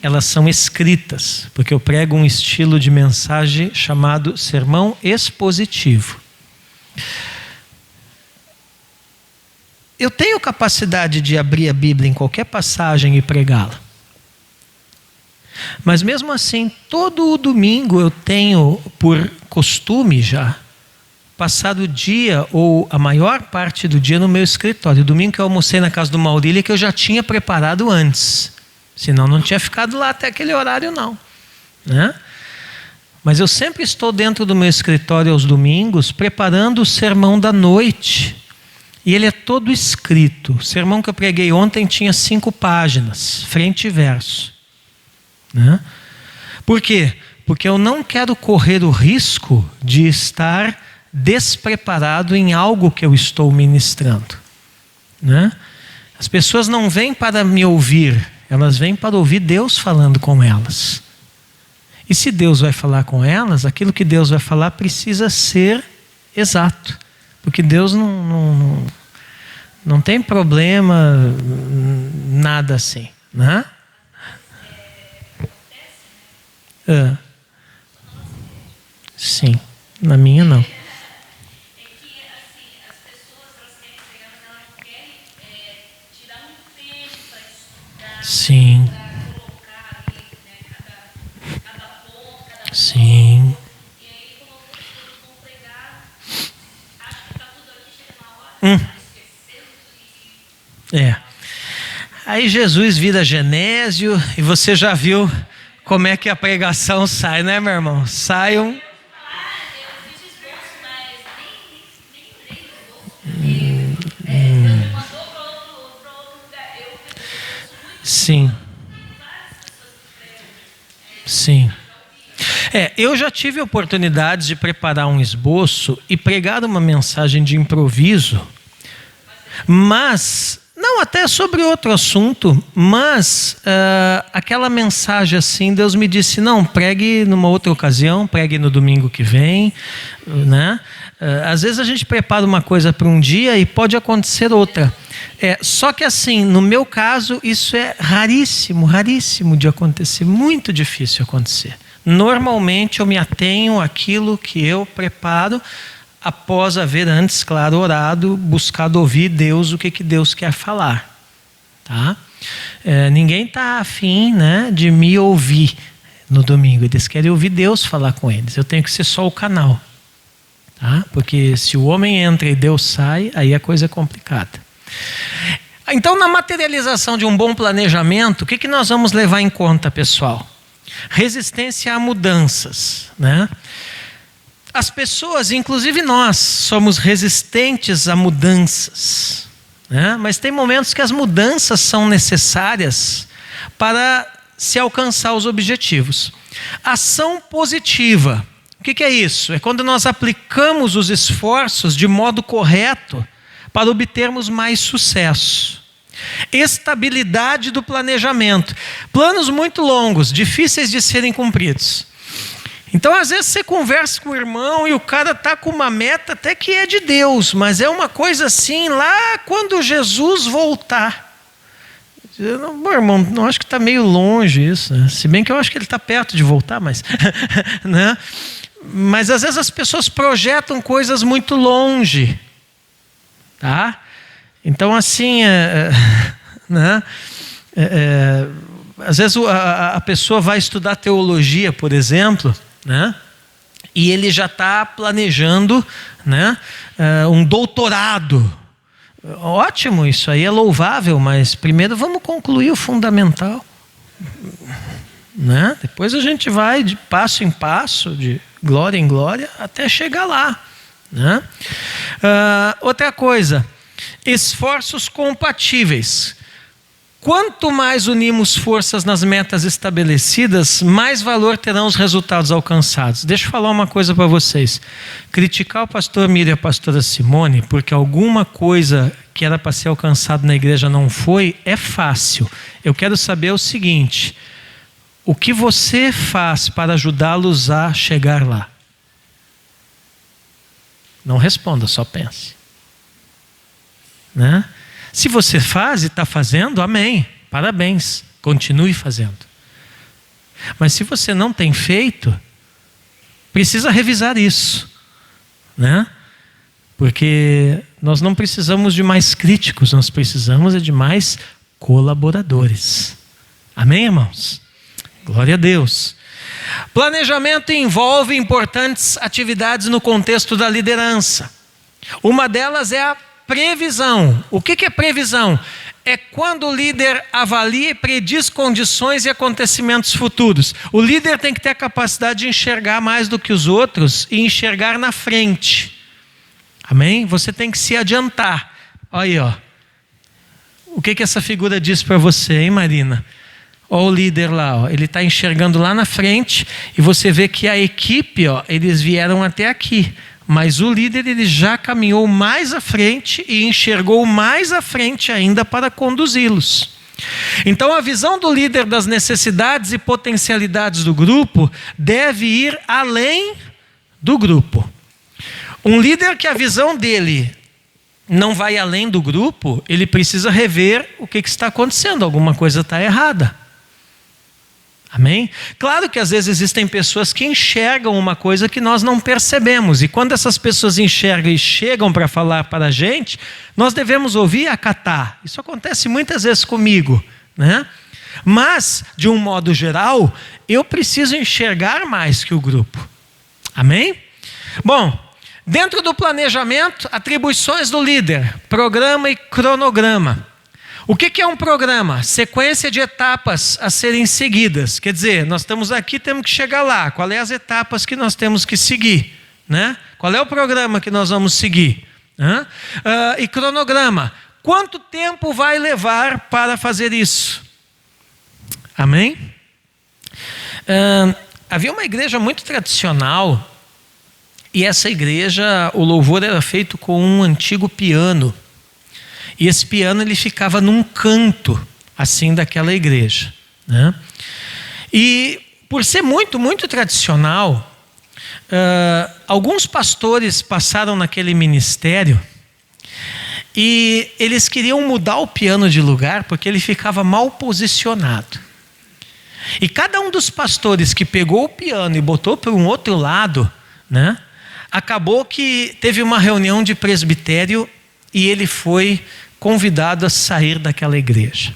elas são escritas, porque eu prego um estilo de mensagem chamado sermão expositivo. Eu tenho capacidade de abrir a Bíblia em qualquer passagem e pregá-la. Mas mesmo assim, todo o domingo eu tenho por costume já passar o dia ou a maior parte do dia no meu escritório. Domingo que eu almocei na casa do Maurílio que eu já tinha preparado antes. Senão não tinha ficado lá até aquele horário não, né? Mas eu sempre estou dentro do meu escritório aos domingos preparando o sermão da noite. E ele é todo escrito. O sermão que eu preguei ontem tinha 5 páginas, frente e verso, né? Por quê? Porque eu não quero correr o risco de estar despreparado em algo que eu estou ministrando, né? As pessoas não vêm para me ouvir, elas vêm para ouvir Deus falando com elas. E se Deus vai falar com elas, aquilo que Deus vai falar precisa ser exato. Porque Deus não tem problema, nada assim, né? Sim, na minha não. Sim. Sim. Aí Jesus vira Genésio e você já viu como é que a pregação sai, né, meu irmão? Sai um... Sim. Sim. Eu já tive oportunidades de preparar um esboço e pregar uma mensagem de improviso, mas, não até sobre outro assunto, mas aquela mensagem assim, Deus me disse, não, pregue numa outra ocasião, pregue no domingo que vem, né? Às vezes a gente prepara uma coisa para um dia e pode acontecer outra. Só que assim, no meu caso, isso é raríssimo, raríssimo de acontecer, muito difícil acontecer. Normalmente eu me atenho àquilo que eu preparo após haver antes, claro, orado, buscado ouvir Deus, o que Deus quer falar. Tá? Ninguém está afim, né, de me ouvir no domingo, eles querem ouvir Deus falar com eles, eu tenho que ser só o canal. Tá? Porque se o homem entra e Deus sai, aí a coisa é complicada. Então, na materialização de um bom planejamento, o que nós vamos levar em conta, pessoal? Resistência a mudanças, né? as pessoas, inclusive nós, somos resistentes a mudanças, né? Mas tem momentos que as mudanças são necessárias para se alcançar os objetivos. Ação positiva. O que é isso? É quando nós aplicamos os esforços de modo correto para obtermos mais sucesso. Estabilidade do planejamento. Planos muito longos, difíceis de serem cumpridos. Então, às vezes, você conversa com o irmão e o cara está com uma meta até que é de Deus, mas é uma coisa assim, lá quando Jesus voltar. Meu irmão, não acho que está meio longe isso, né? Se bem que eu acho que ele está perto de voltar, mas, né? Mas às vezes as pessoas projetam coisas muito longe, tá? Então assim, né? Às vezes a pessoa vai estudar teologia, por exemplo, né? E ele já está planejando, né? Um doutorado. Ótimo, isso aí é louvável, mas primeiro vamos concluir o fundamental, né? Depois a gente vai de passo em passo, de glória em glória, até chegar lá, né? Outra coisa, esforços compatíveis. Quanto mais unimos forças nas metas estabelecidas, mais valor terão os resultados alcançados. Deixa eu falar uma coisa para vocês. Criticar o pastor Miriam e a pastora Simone porque alguma coisa que era para ser alcançado na igreja não foi, é fácil. Eu quero saber o seguinte: o que você faz para ajudá-los a chegar lá? Não responda, só pense, né? Se você faz e está fazendo, amém, parabéns, continue fazendo. Mas se você não tem feito, precisa revisar isso, né? Porque nós não precisamos de mais críticos, nós precisamos de mais colaboradores. Amém, irmãos? Glória a Deus. Planejamento envolve importantes atividades no contexto da liderança. Uma delas é a previsão. O que é previsão? É quando o líder avalia e prediz condições e acontecimentos futuros. O líder tem que ter a capacidade de enxergar mais do que os outros e enxergar na frente. Amém? Você tem que se adiantar. Olha aí, ó. O que essa figura diz para você, hein, Marina? Olha o líder lá, ó. Ele está enxergando lá na frente e você vê que a equipe, ó, eles vieram até aqui. Mas o líder, ele já caminhou mais à frente e enxergou mais à frente ainda para conduzi-los. Então a visão do líder das necessidades e potencialidades do grupo deve ir além do grupo. Um líder que a visão dele não vai além do grupo, ele precisa rever o que está acontecendo, alguma coisa está errada. Amém? Claro que às vezes existem pessoas que enxergam uma coisa que nós não percebemos. E quando essas pessoas enxergam e chegam para falar para a gente, nós devemos ouvir e acatar. Isso acontece muitas vezes comigo, né? Mas, de um modo geral, eu preciso enxergar mais que o grupo. Amém? Bom, dentro do planejamento, atribuições do líder, programa e cronograma. O que é um programa? Sequência de etapas a serem seguidas. Quer dizer, nós estamos aqui, temos que chegar lá. Qual é as etapas que nós temos que seguir, né? Qual é o programa que nós vamos seguir? E cronograma. Quanto tempo vai levar para fazer isso? Amém? Havia uma igreja muito tradicional e essa igreja, o louvor era feito com um antigo piano. E esse piano ele ficava num canto, assim, daquela igreja, né? E por ser muito, muito tradicional, alguns pastores passaram naquele ministério e eles queriam mudar o piano de lugar porque ele ficava mal posicionado. E cada um dos pastores que pegou o piano e botou para um outro lado, né, acabou que teve uma reunião de presbitério e ele foi convidado a sair daquela igreja.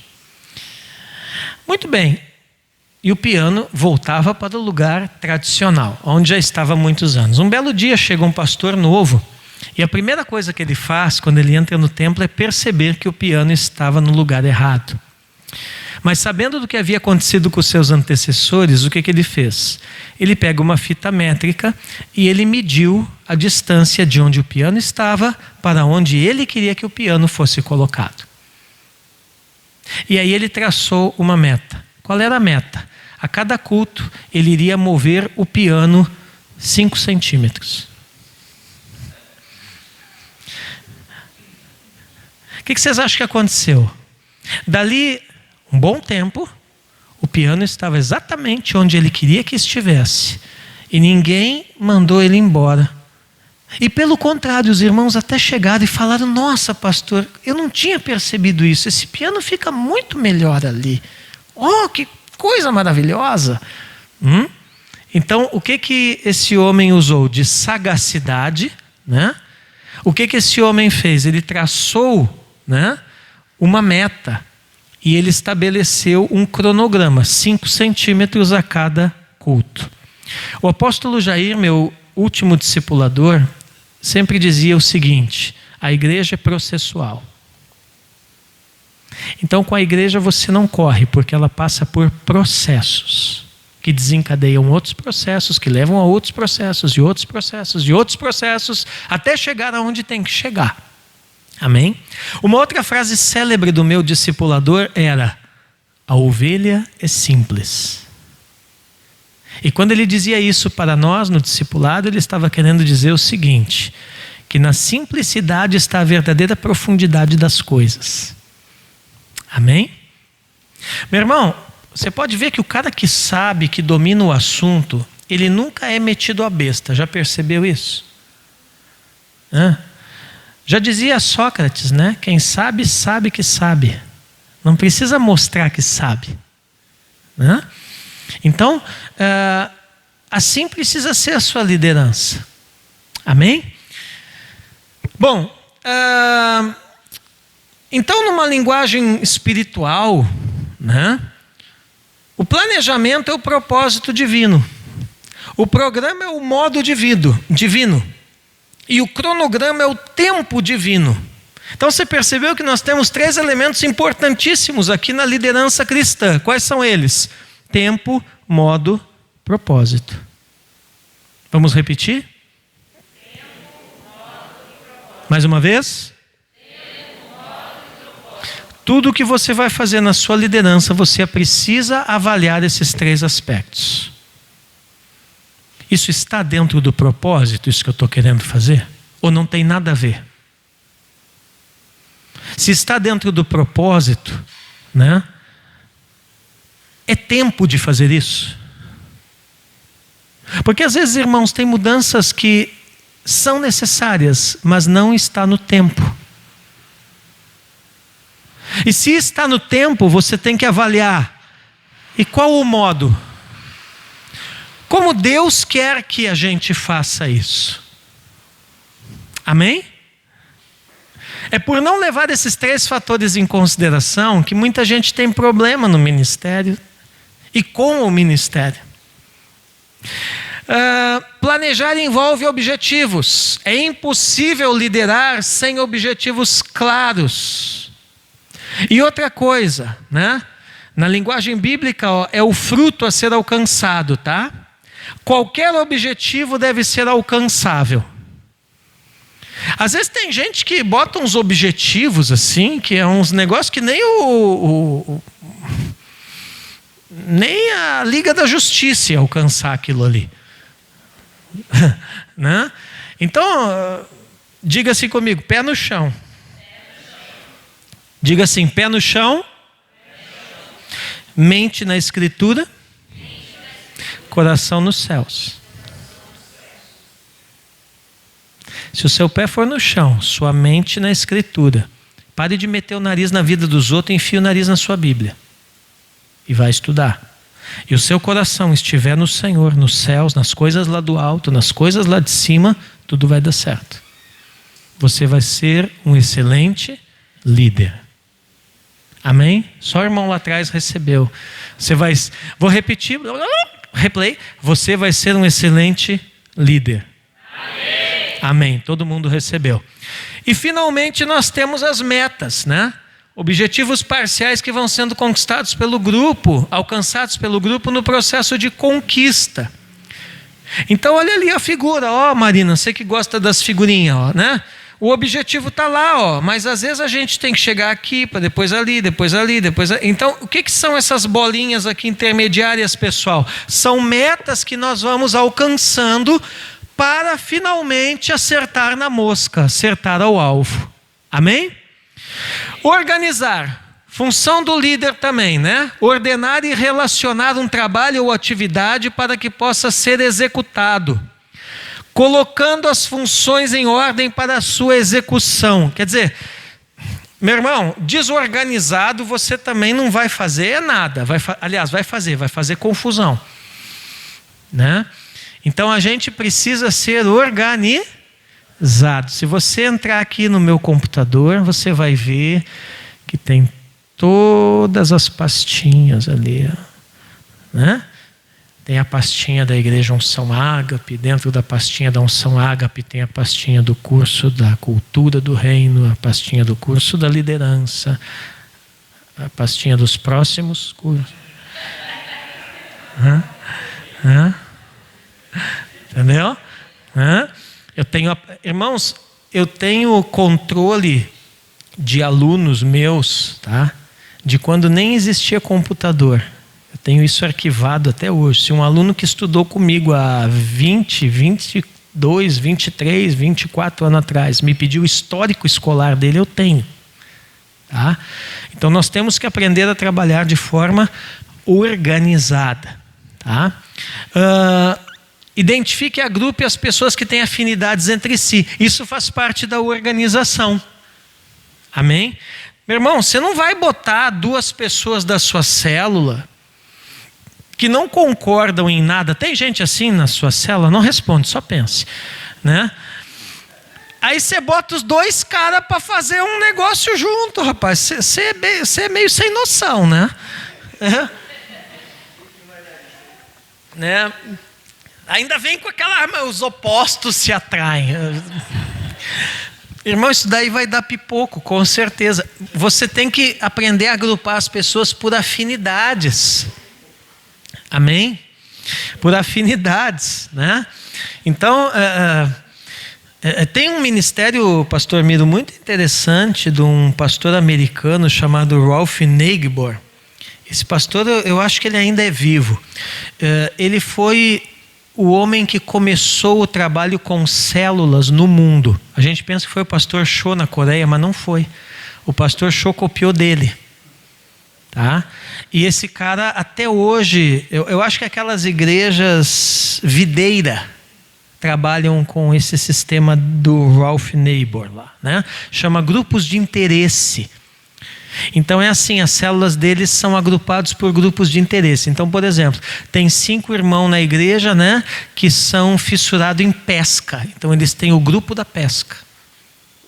Muito bem. E o piano voltava para o lugar tradicional, onde já estava há muitos anos. Um belo dia chega um pastor novo e a primeira coisa que ele faz quando ele entra no templo é perceber que o piano estava no lugar errado. Mas sabendo do que havia acontecido com os seus antecessores, o que ele fez? Ele pega uma fita métrica e ele mediu a distância de onde o piano estava para onde ele queria que o piano fosse colocado. E aí ele traçou uma meta. Qual era a meta? A cada culto ele iria mover o piano 5 centímetros. O que vocês acham que aconteceu? Dali um bom tempo, o piano estava exatamente onde ele queria que estivesse. E ninguém mandou ele embora. E pelo contrário, os irmãos até chegaram e falaram: nossa, pastor, eu não tinha percebido isso. Esse piano fica muito melhor ali. Oh, que coisa maravilhosa. Então, o que esse homem usou? De sagacidade, né? O que esse homem fez? Ele traçou, né, uma meta. E ele estabeleceu um cronograma, 5 centímetros a cada culto. O apóstolo Jair, meu último discipulador, sempre dizia o seguinte: a igreja é processual. Então, com a igreja você não corre, porque ela passa por processos, que desencadeiam outros processos, que levam a outros processos, e outros processos, e outros processos, até chegar aonde tem que chegar. Amém? Uma outra frase célebre do meu discipulador era: a ovelha é simples. E quando ele dizia isso para nós no discipulado, ele estava querendo dizer o seguinte: que na simplicidade está a verdadeira profundidade das coisas. Amém? Meu irmão, você pode ver que o cara que sabe, que domina o assunto, ele nunca é metido a besta. Já percebeu isso? Já dizia Sócrates, né? Quem sabe, sabe que sabe. Não precisa mostrar que sabe. Né? Então, assim precisa ser a sua liderança. Amém? Bom, então numa linguagem espiritual, né? O planejamento é o propósito divino. O programa é o modo divino. E o cronograma é o tempo divino. Então você percebeu que nós temos 3 elementos importantíssimos aqui na liderança cristã. Quais são eles? Tempo, modo, propósito. Vamos repetir? Mais uma vez? Tudo o que você vai fazer na sua liderança, você precisa avaliar esses 3 aspectos. Isso está dentro do propósito, isso que eu estou querendo fazer? Ou não tem nada a ver? Se está dentro do propósito, né? É tempo de fazer isso. Porque às vezes, irmãos, tem mudanças que são necessárias, mas não está no tempo. E se está no tempo, você tem que avaliar. E qual o modo? Como Deus quer que a gente faça isso. Amém? É por não levar esses 3 fatores em consideração que muita gente tem problema no ministério e com o ministério. Planejar envolve objetivos. É impossível liderar sem objetivos claros. E outra coisa, né? Na linguagem bíblica, é o fruto a ser alcançado, tá? Qualquer objetivo deve ser alcançável. Às vezes tem gente que bota uns objetivos assim, que é uns negócios que nem nem a Liga da Justiça ia alcançar aquilo ali. Né? Então, diga assim comigo: pé no chão. Diga assim: pé no chão, mente na Escritura, coração nos céus. Se o seu pé for no chão, sua mente na Escritura, pare de meter o nariz na vida dos outros e enfie o nariz na sua Bíblia. E vai estudar. E o seu coração estiver no Senhor, nos céus, nas coisas lá do alto, nas coisas lá de cima, tudo vai dar certo. Você vai ser um excelente líder. Amém? Só o irmão lá atrás recebeu. Vou repetir, replay. Você vai ser um excelente líder. Amém. Todo mundo recebeu. E finalmente nós temos as metas, né? Objetivos parciais que vão sendo conquistados pelo grupo, alcançados pelo grupo no processo de conquista. Então olha ali a figura, ó Marina, você que gosta das figurinhas, ó, né? O objetivo está lá, ó, mas às vezes a gente tem que chegar aqui, para depois ali, depois ali, depois ali. Então, o que são essas bolinhas aqui intermediárias, pessoal? São metas que nós vamos alcançando para finalmente acertar na mosca, acertar ao alvo. Amém? Organizar. Função do líder também, né? Ordenar e relacionar um trabalho ou atividade para que possa ser executado, colocando as funções em ordem para a sua execução. Quer dizer, meu irmão, desorganizado você também não vai fazer nada. Aliás, vai fazer confusão, né? Então a gente precisa ser organizado. Se você entrar aqui no meu computador, você vai ver que tem todas as pastinhas ali, né? Tem a pastinha da Igreja Unção Ágape, dentro da pastinha da Unção Ágape tem a pastinha do curso da cultura do reino, a pastinha do curso da liderança, a pastinha dos próximos cursos. Entendeu? Irmãos, eu tenho controle de alunos meus, tá? De quando nem existia computador. Eu tenho isso arquivado até hoje. Se um aluno que estudou comigo há 20, 22, 23, 24 anos atrás me pediu o histórico escolar dele, eu tenho. Tá? Então nós temos que aprender a trabalhar de forma organizada. Tá? Identifique e agrupe as pessoas que têm afinidades entre si. Isso faz parte da organização. Amém? Meu irmão, você não vai botar duas pessoas da sua célula que não concordam em nada. Tem gente assim na sua célula? Não responde, só pense, né? Aí você bota os dois caras para fazer um negócio junto, rapaz. Você é meio sem noção, né? Né? Ainda vem com aquela, os opostos se atraem. Irmão, isso daí vai dar pipoco, com certeza. Você tem que aprender a agrupar as pessoas por afinidades. Amém? Por afinidades, né? Então, tem um ministério, pastor Miro, muito interessante de um pastor americano chamado Ralph Nagbor. Esse pastor, eu acho que ele ainda é vivo. Ele foi o homem que começou o trabalho com células no mundo. A gente pensa que foi o pastor Cho na Coreia, mas não foi. O pastor Cho copiou dele. Tá? E esse cara até hoje, eu acho que aquelas igrejas videira trabalham com esse sistema do Ralph Nagbor lá, né? Chama grupos de interesse. Então é assim, as células deles são agrupadas por grupos de interesse. Então, por exemplo, tem 5 irmãos na igreja, né, que são fissurados em pesca. Então eles têm o grupo da pesca.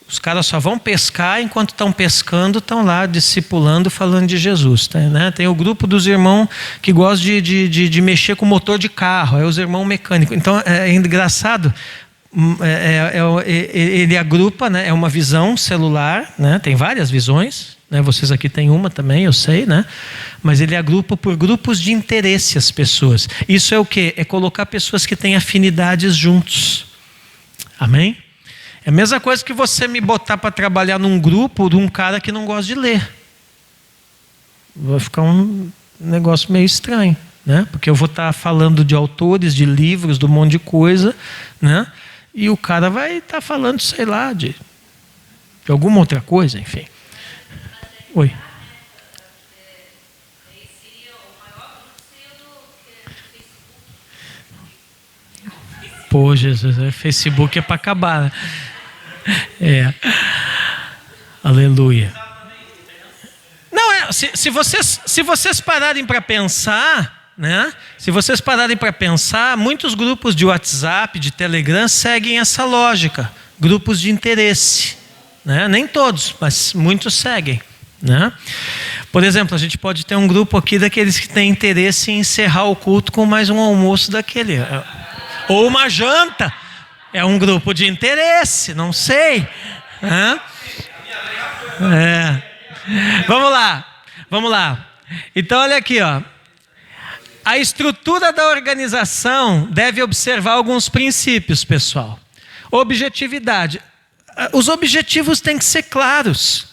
Os caras só vão pescar, enquanto estão pescando, estão lá discipulando, falando de Jesus. Tá, né? Tem o grupo dos irmãos que gostam de mexer com motor de carro, é os irmãos mecânicos. Então é engraçado, ele agrupa, né? É uma visão celular, né? Tem várias visões, né? Vocês aqui têm uma também, eu sei, né? Mas ele agrupa por grupos de interesse as pessoas. Isso é o quê? É colocar pessoas que têm afinidades juntos. Amém? É a mesma coisa que você me botar para trabalhar num grupo de um cara que não gosta de ler. Vai ficar um negócio meio estranho, né? Porque eu vou estar falando de autores, de livros, de um monte de coisa, né? E o cara vai estar falando, sei lá, de alguma outra coisa, enfim. Oi. Pô, Jesus, Facebook é para acabar, né? Aleluia. Não, se vocês pararem para pensar, né? Se vocês pararem para pensar, muitos grupos de WhatsApp, de Telegram seguem essa lógica, grupos de interesse, né? Nem todos, mas muitos seguem, né? Por exemplo, a gente pode ter um grupo aqui daqueles que têm interesse em encerrar o culto com mais um almoço daquele, ou uma janta. É um grupo de interesse, não sei. Vamos lá. Então, olha aqui, ó. A estrutura da organização deve observar alguns princípios, pessoal. Objetividade. Os objetivos têm que ser claros.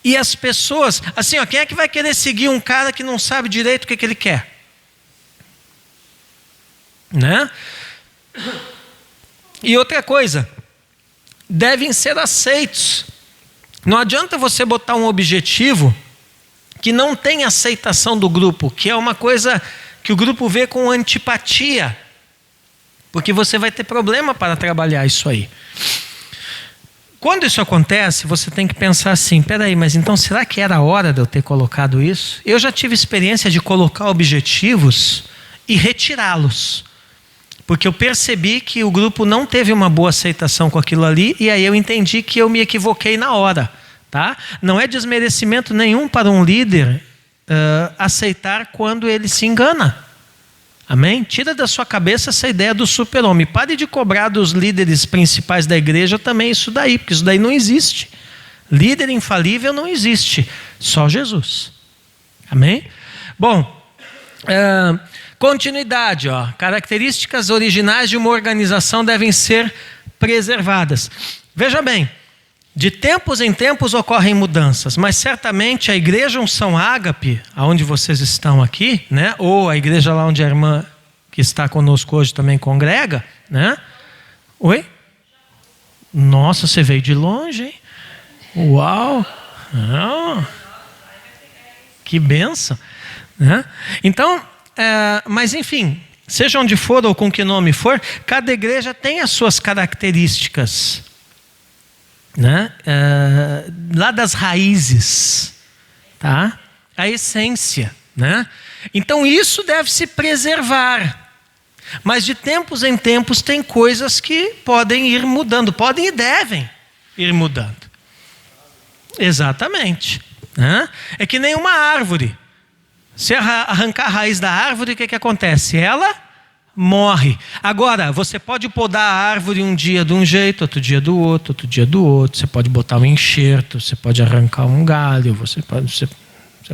E as pessoas, assim, ó, quem é que vai querer seguir um cara que não sabe direito o que ele quer? Né? E outra coisa, devem ser aceitos. Não adianta você botar um objetivo que não tem aceitação do grupo, que é uma coisa que o grupo vê com antipatia, porque você vai ter problema para trabalhar isso aí. Quando isso acontece, você tem que pensar assim, peraí, mas então será que era a hora de eu ter colocado isso? Eu já tive experiência de colocar objetivos e retirá-los, porque eu percebi que o grupo não teve uma boa aceitação com aquilo ali, e aí eu entendi que eu me equivoquei na hora. Tá? Não é desmerecimento nenhum para um líder aceitar quando ele se engana. Amém? Tira da sua cabeça essa ideia do super-homem. Pare de cobrar dos líderes principais da igreja também isso daí, porque isso daí não existe. Líder infalível não existe, só Jesus. Amém? Bom, continuidade, ó. Características originais de uma organização devem ser preservadas. Veja bem, de tempos em tempos ocorrem mudanças, mas certamente a igreja Unção Ágape, aonde vocês estão aqui, né? Ou a igreja lá onde a irmã que está conosco hoje também congrega, né? Oi? Nossa, você veio de longe, hein? Uau! Ah, que bênção! Né? Então, mas enfim, seja onde for ou com que nome for, cada igreja tem as suas características. Né? Lá das raízes, tá? A essência, né? Então isso deve se preservar, mas de tempos em tempos tem coisas que podem ir mudando, podem e devem ir mudando. Exatamente, né? É que nem uma árvore. Se arrancar a raiz da árvore, o que acontece? Ela morre. Agora, você pode podar a árvore um dia de um jeito, outro dia do outro, outro dia do outro. Você pode botar um enxerto, você pode arrancar um galho, você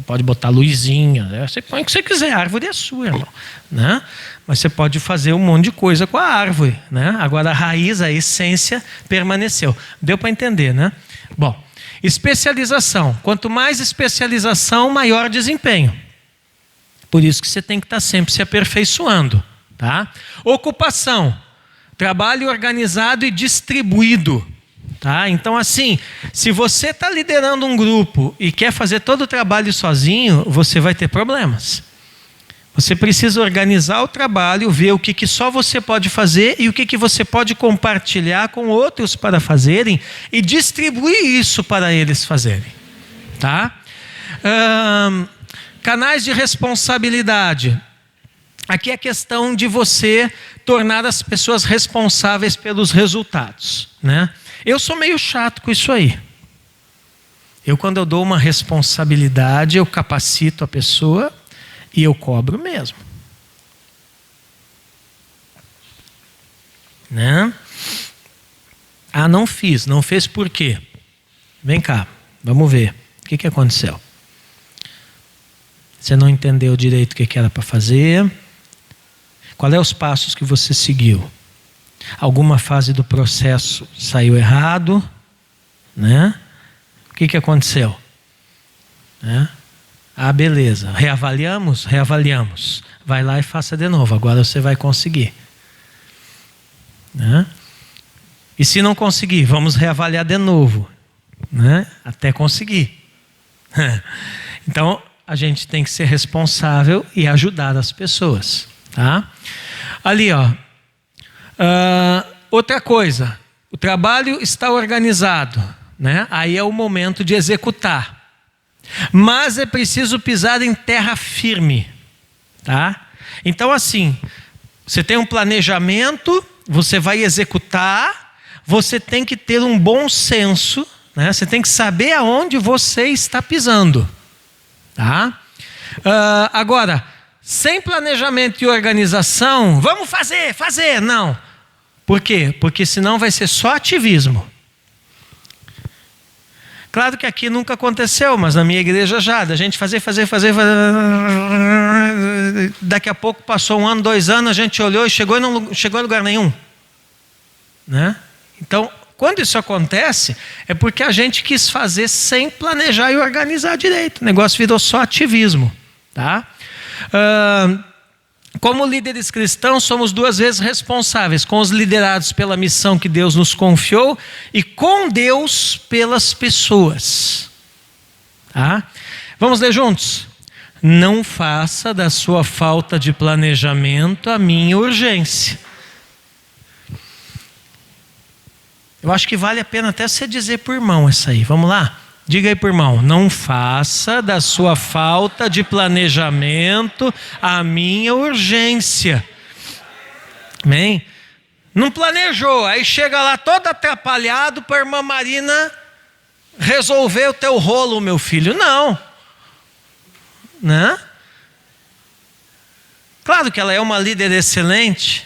pode botar luzinha, né? Você põe o que você quiser, a árvore é sua, irmão, né? Mas você pode fazer um monte de coisa com a árvore, né? Agora a raiz, a essência permaneceu. Deu para entender, né? Bom, especialização. Quanto mais especialização, maior desempenho. Por isso que você tem que estar sempre se aperfeiçoando. Tá? Ocupação, trabalho organizado e distribuído. Tá? Então assim, se você está liderando um grupo e quer fazer todo o trabalho sozinho, você vai ter problemas. Você precisa organizar o trabalho, ver o que só você pode fazer e o que você pode compartilhar com outros para fazerem e distribuir isso para eles fazerem. Tá? Canais de responsabilidade. Aqui é a questão de você tornar as pessoas responsáveis pelos resultados, né? Eu sou meio chato com isso aí. Quando eu dou uma responsabilidade, eu capacito a pessoa e eu cobro mesmo. Né? Ah, não fiz. Não fez por quê? Vem cá, vamos ver. O que aconteceu? Você não entendeu direito o que era para fazer. Qual é os passos que você seguiu? Alguma fase do processo saiu errado, né? O que aconteceu? Né? Ah, beleza. Reavaliamos? Reavaliamos. Vai lá e faça de novo. Agora você vai conseguir. Né? E se não conseguir, vamos reavaliar de novo, né? Até conseguir. Então, a gente tem que ser responsável e ajudar as pessoas. Tá? Ali, ó. Outra coisa, o trabalho está organizado, né? Aí é o momento de executar. Mas é preciso pisar em terra firme, tá? Então assim, você tem um planejamento, você vai executar, você tem que ter um bom senso, né? Você tem que saber aonde você está pisando, tá? Agora, sem planejamento e organização, vamos fazer, não. Por quê? Porque senão vai ser só ativismo. Claro que aqui nunca aconteceu, mas na minha igreja já, da gente fazer. Daqui a pouco passou 1 ano, 2 anos, a gente olhou e chegou e não chegou em lugar nenhum. Né? Então, quando isso acontece, é porque a gente quis fazer sem planejar e organizar direito. O negócio virou só ativismo. Tá? Como líderes cristãos, somos 2 vezes responsáveis, com os liderados pela missão que Deus nos confiou e com Deus pelas pessoas. Tá? Vamos ler juntos? Não faça da sua falta de planejamento a minha urgência. Eu acho que vale a pena até você dizer por irmão essa aí. Vamos lá? Diga aí por irmão. Não faça da sua falta de planejamento a minha urgência. Amém? Não planejou. Aí chega lá todo atrapalhado para a irmã Marina resolver o teu rolo, meu filho. Não. Né? Claro que ela é uma líder excelente.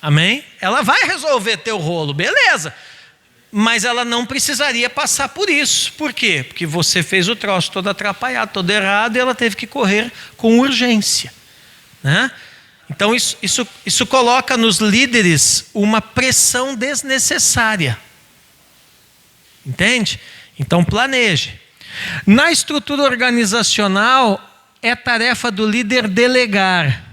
Amém? Ela vai resolver teu rolo. Beleza. Mas ela não precisaria passar por isso. Por quê? Porque você fez o troço todo atrapalhado, todo errado, e ela teve que correr com urgência. Né? Então isso coloca nos líderes uma pressão desnecessária. Entende? Então planeje. Na estrutura organizacional, é tarefa do líder delegar.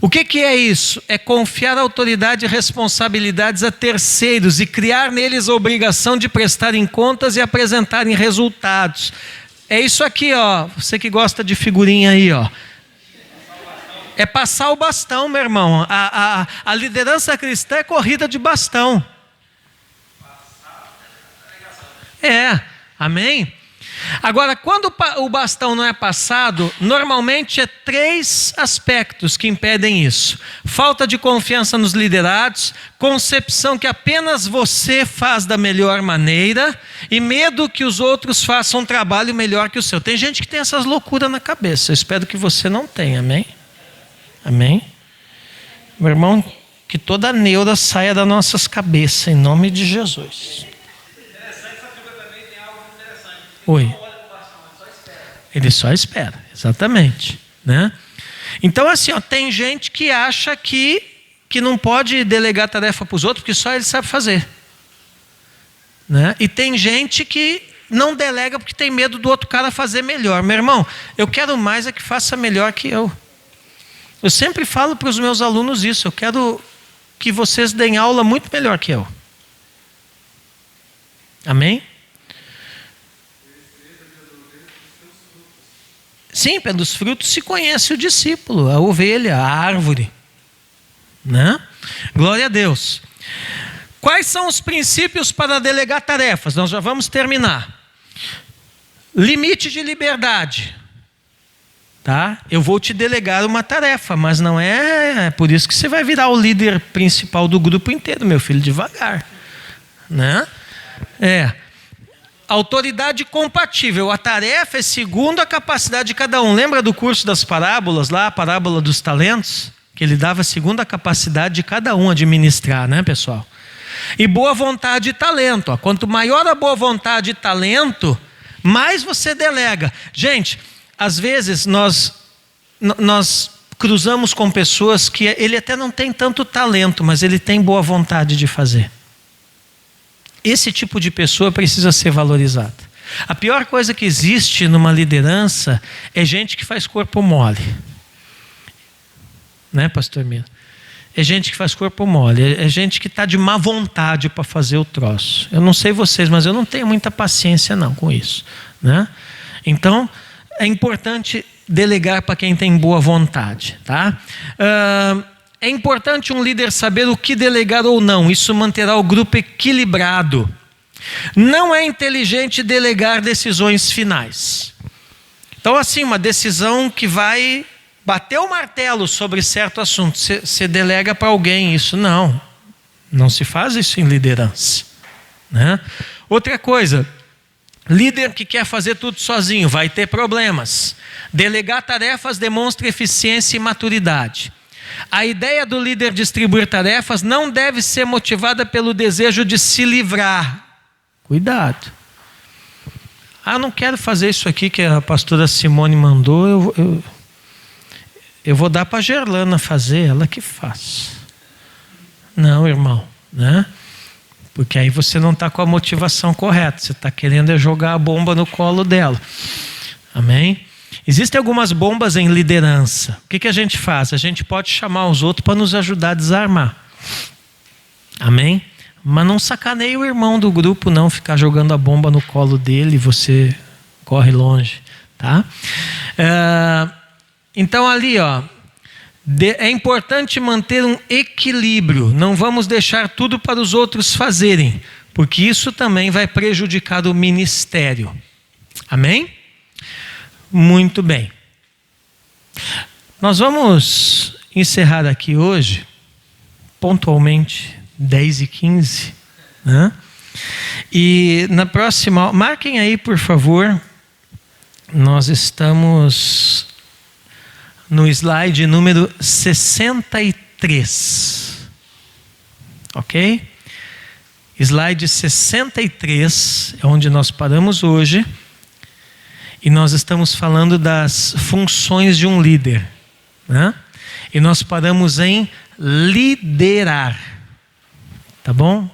O que é isso? É confiar autoridade e responsabilidades a terceiros e criar neles a obrigação de prestarem contas e apresentarem resultados. É isso aqui, ó. Você que gosta de figurinha aí, ó. É passar o bastão, meu irmão. A liderança cristã é corrida de bastão. Amém? Agora, quando o bastão não é passado, normalmente é 3 aspectos que impedem isso. Falta de confiança nos liderados, concepção que apenas você faz da melhor maneira e medo que os outros façam um trabalho melhor que o seu. Tem gente que tem essas loucuras na cabeça. Eu espero que você não tenha, amém? Amém? Meu irmão, que toda neura saia das nossas cabeças, em nome de Jesus. Oi. Ele só espera, exatamente, né? Então assim, ó, tem gente que acha que não pode delegar tarefa para os outros porque só ele sabe fazer, né? E tem gente que não delega porque tem medo do outro cara fazer melhor. Meu irmão, eu quero mais é que faça melhor que eu. Eu sempre falo para os meus alunos isso, eu quero que vocês deem aula muito melhor que eu. Amém? Sim, pelos frutos se conhece o discípulo, a ovelha, a árvore. Né? Glória a Deus. Quais são os princípios para delegar tarefas? Nós já vamos terminar. Limite de liberdade. Tá? Eu vou te delegar uma tarefa, mas não é por isso que você vai virar o líder principal do grupo inteiro, meu filho, devagar. Né? Autoridade compatível. A tarefa é segundo a capacidade de cada um. Lembra do curso das parábolas lá, a parábola dos talentos? Que ele dava segundo a capacidade de cada um administrar, né, pessoal? E boa vontade e talento. Ó. Quanto maior a boa vontade e talento, mais você delega. Gente, às vezes nós cruzamos com pessoas que ele até não tem tanto talento, mas ele tem boa vontade de fazer. Esse tipo de pessoa precisa ser valorizada. A pior coisa que existe numa liderança é gente que faz corpo mole. Né, pastor Miro? É gente que faz corpo mole. É gente que está de má vontade para fazer o troço. Eu não sei vocês, mas eu não tenho muita paciência não com isso. Né? Então, é importante delegar para quem tem boa vontade. Tá? É importante um líder saber o que delegar ou não. Isso manterá o grupo equilibrado. Não é inteligente delegar decisões finais. Então, assim, uma decisão que vai bater o martelo sobre certo assunto, você delega para alguém isso. Não se faz isso em liderança. Né? Outra coisa, líder que quer fazer tudo sozinho vai ter problemas. Delegar tarefas demonstra eficiência e maturidade. A ideia do líder distribuir tarefas não deve ser motivada pelo desejo de se livrar. Cuidado. não quero fazer isso aqui que a pastora Simone mandou, eu vou dar para a Gerlana fazer, ela que faz. Não, irmão, né? Porque aí você não está com a motivação correta, você está querendo jogar a bomba no colo dela. Amém? Existem algumas bombas em liderança. O que a gente faz? A gente pode chamar os outros para nos ajudar a desarmar. Amém? Mas não sacaneie o irmão do grupo, não, ficar jogando a bomba no colo dele e você corre longe, tá? Então ali, ó, é importante manter um equilíbrio. Não vamos deixar tudo para os outros fazerem, porque isso também vai prejudicar o ministério. Amém? Muito bem. Nós vamos encerrar aqui hoje, pontualmente, 10h15, né? E na próxima, marquem aí, por favor, nós estamos no slide número 63. Ok? Slide 63 é onde nós paramos hoje. E nós estamos falando das funções de um líder, né? E nós paramos em liderar. Tá bom?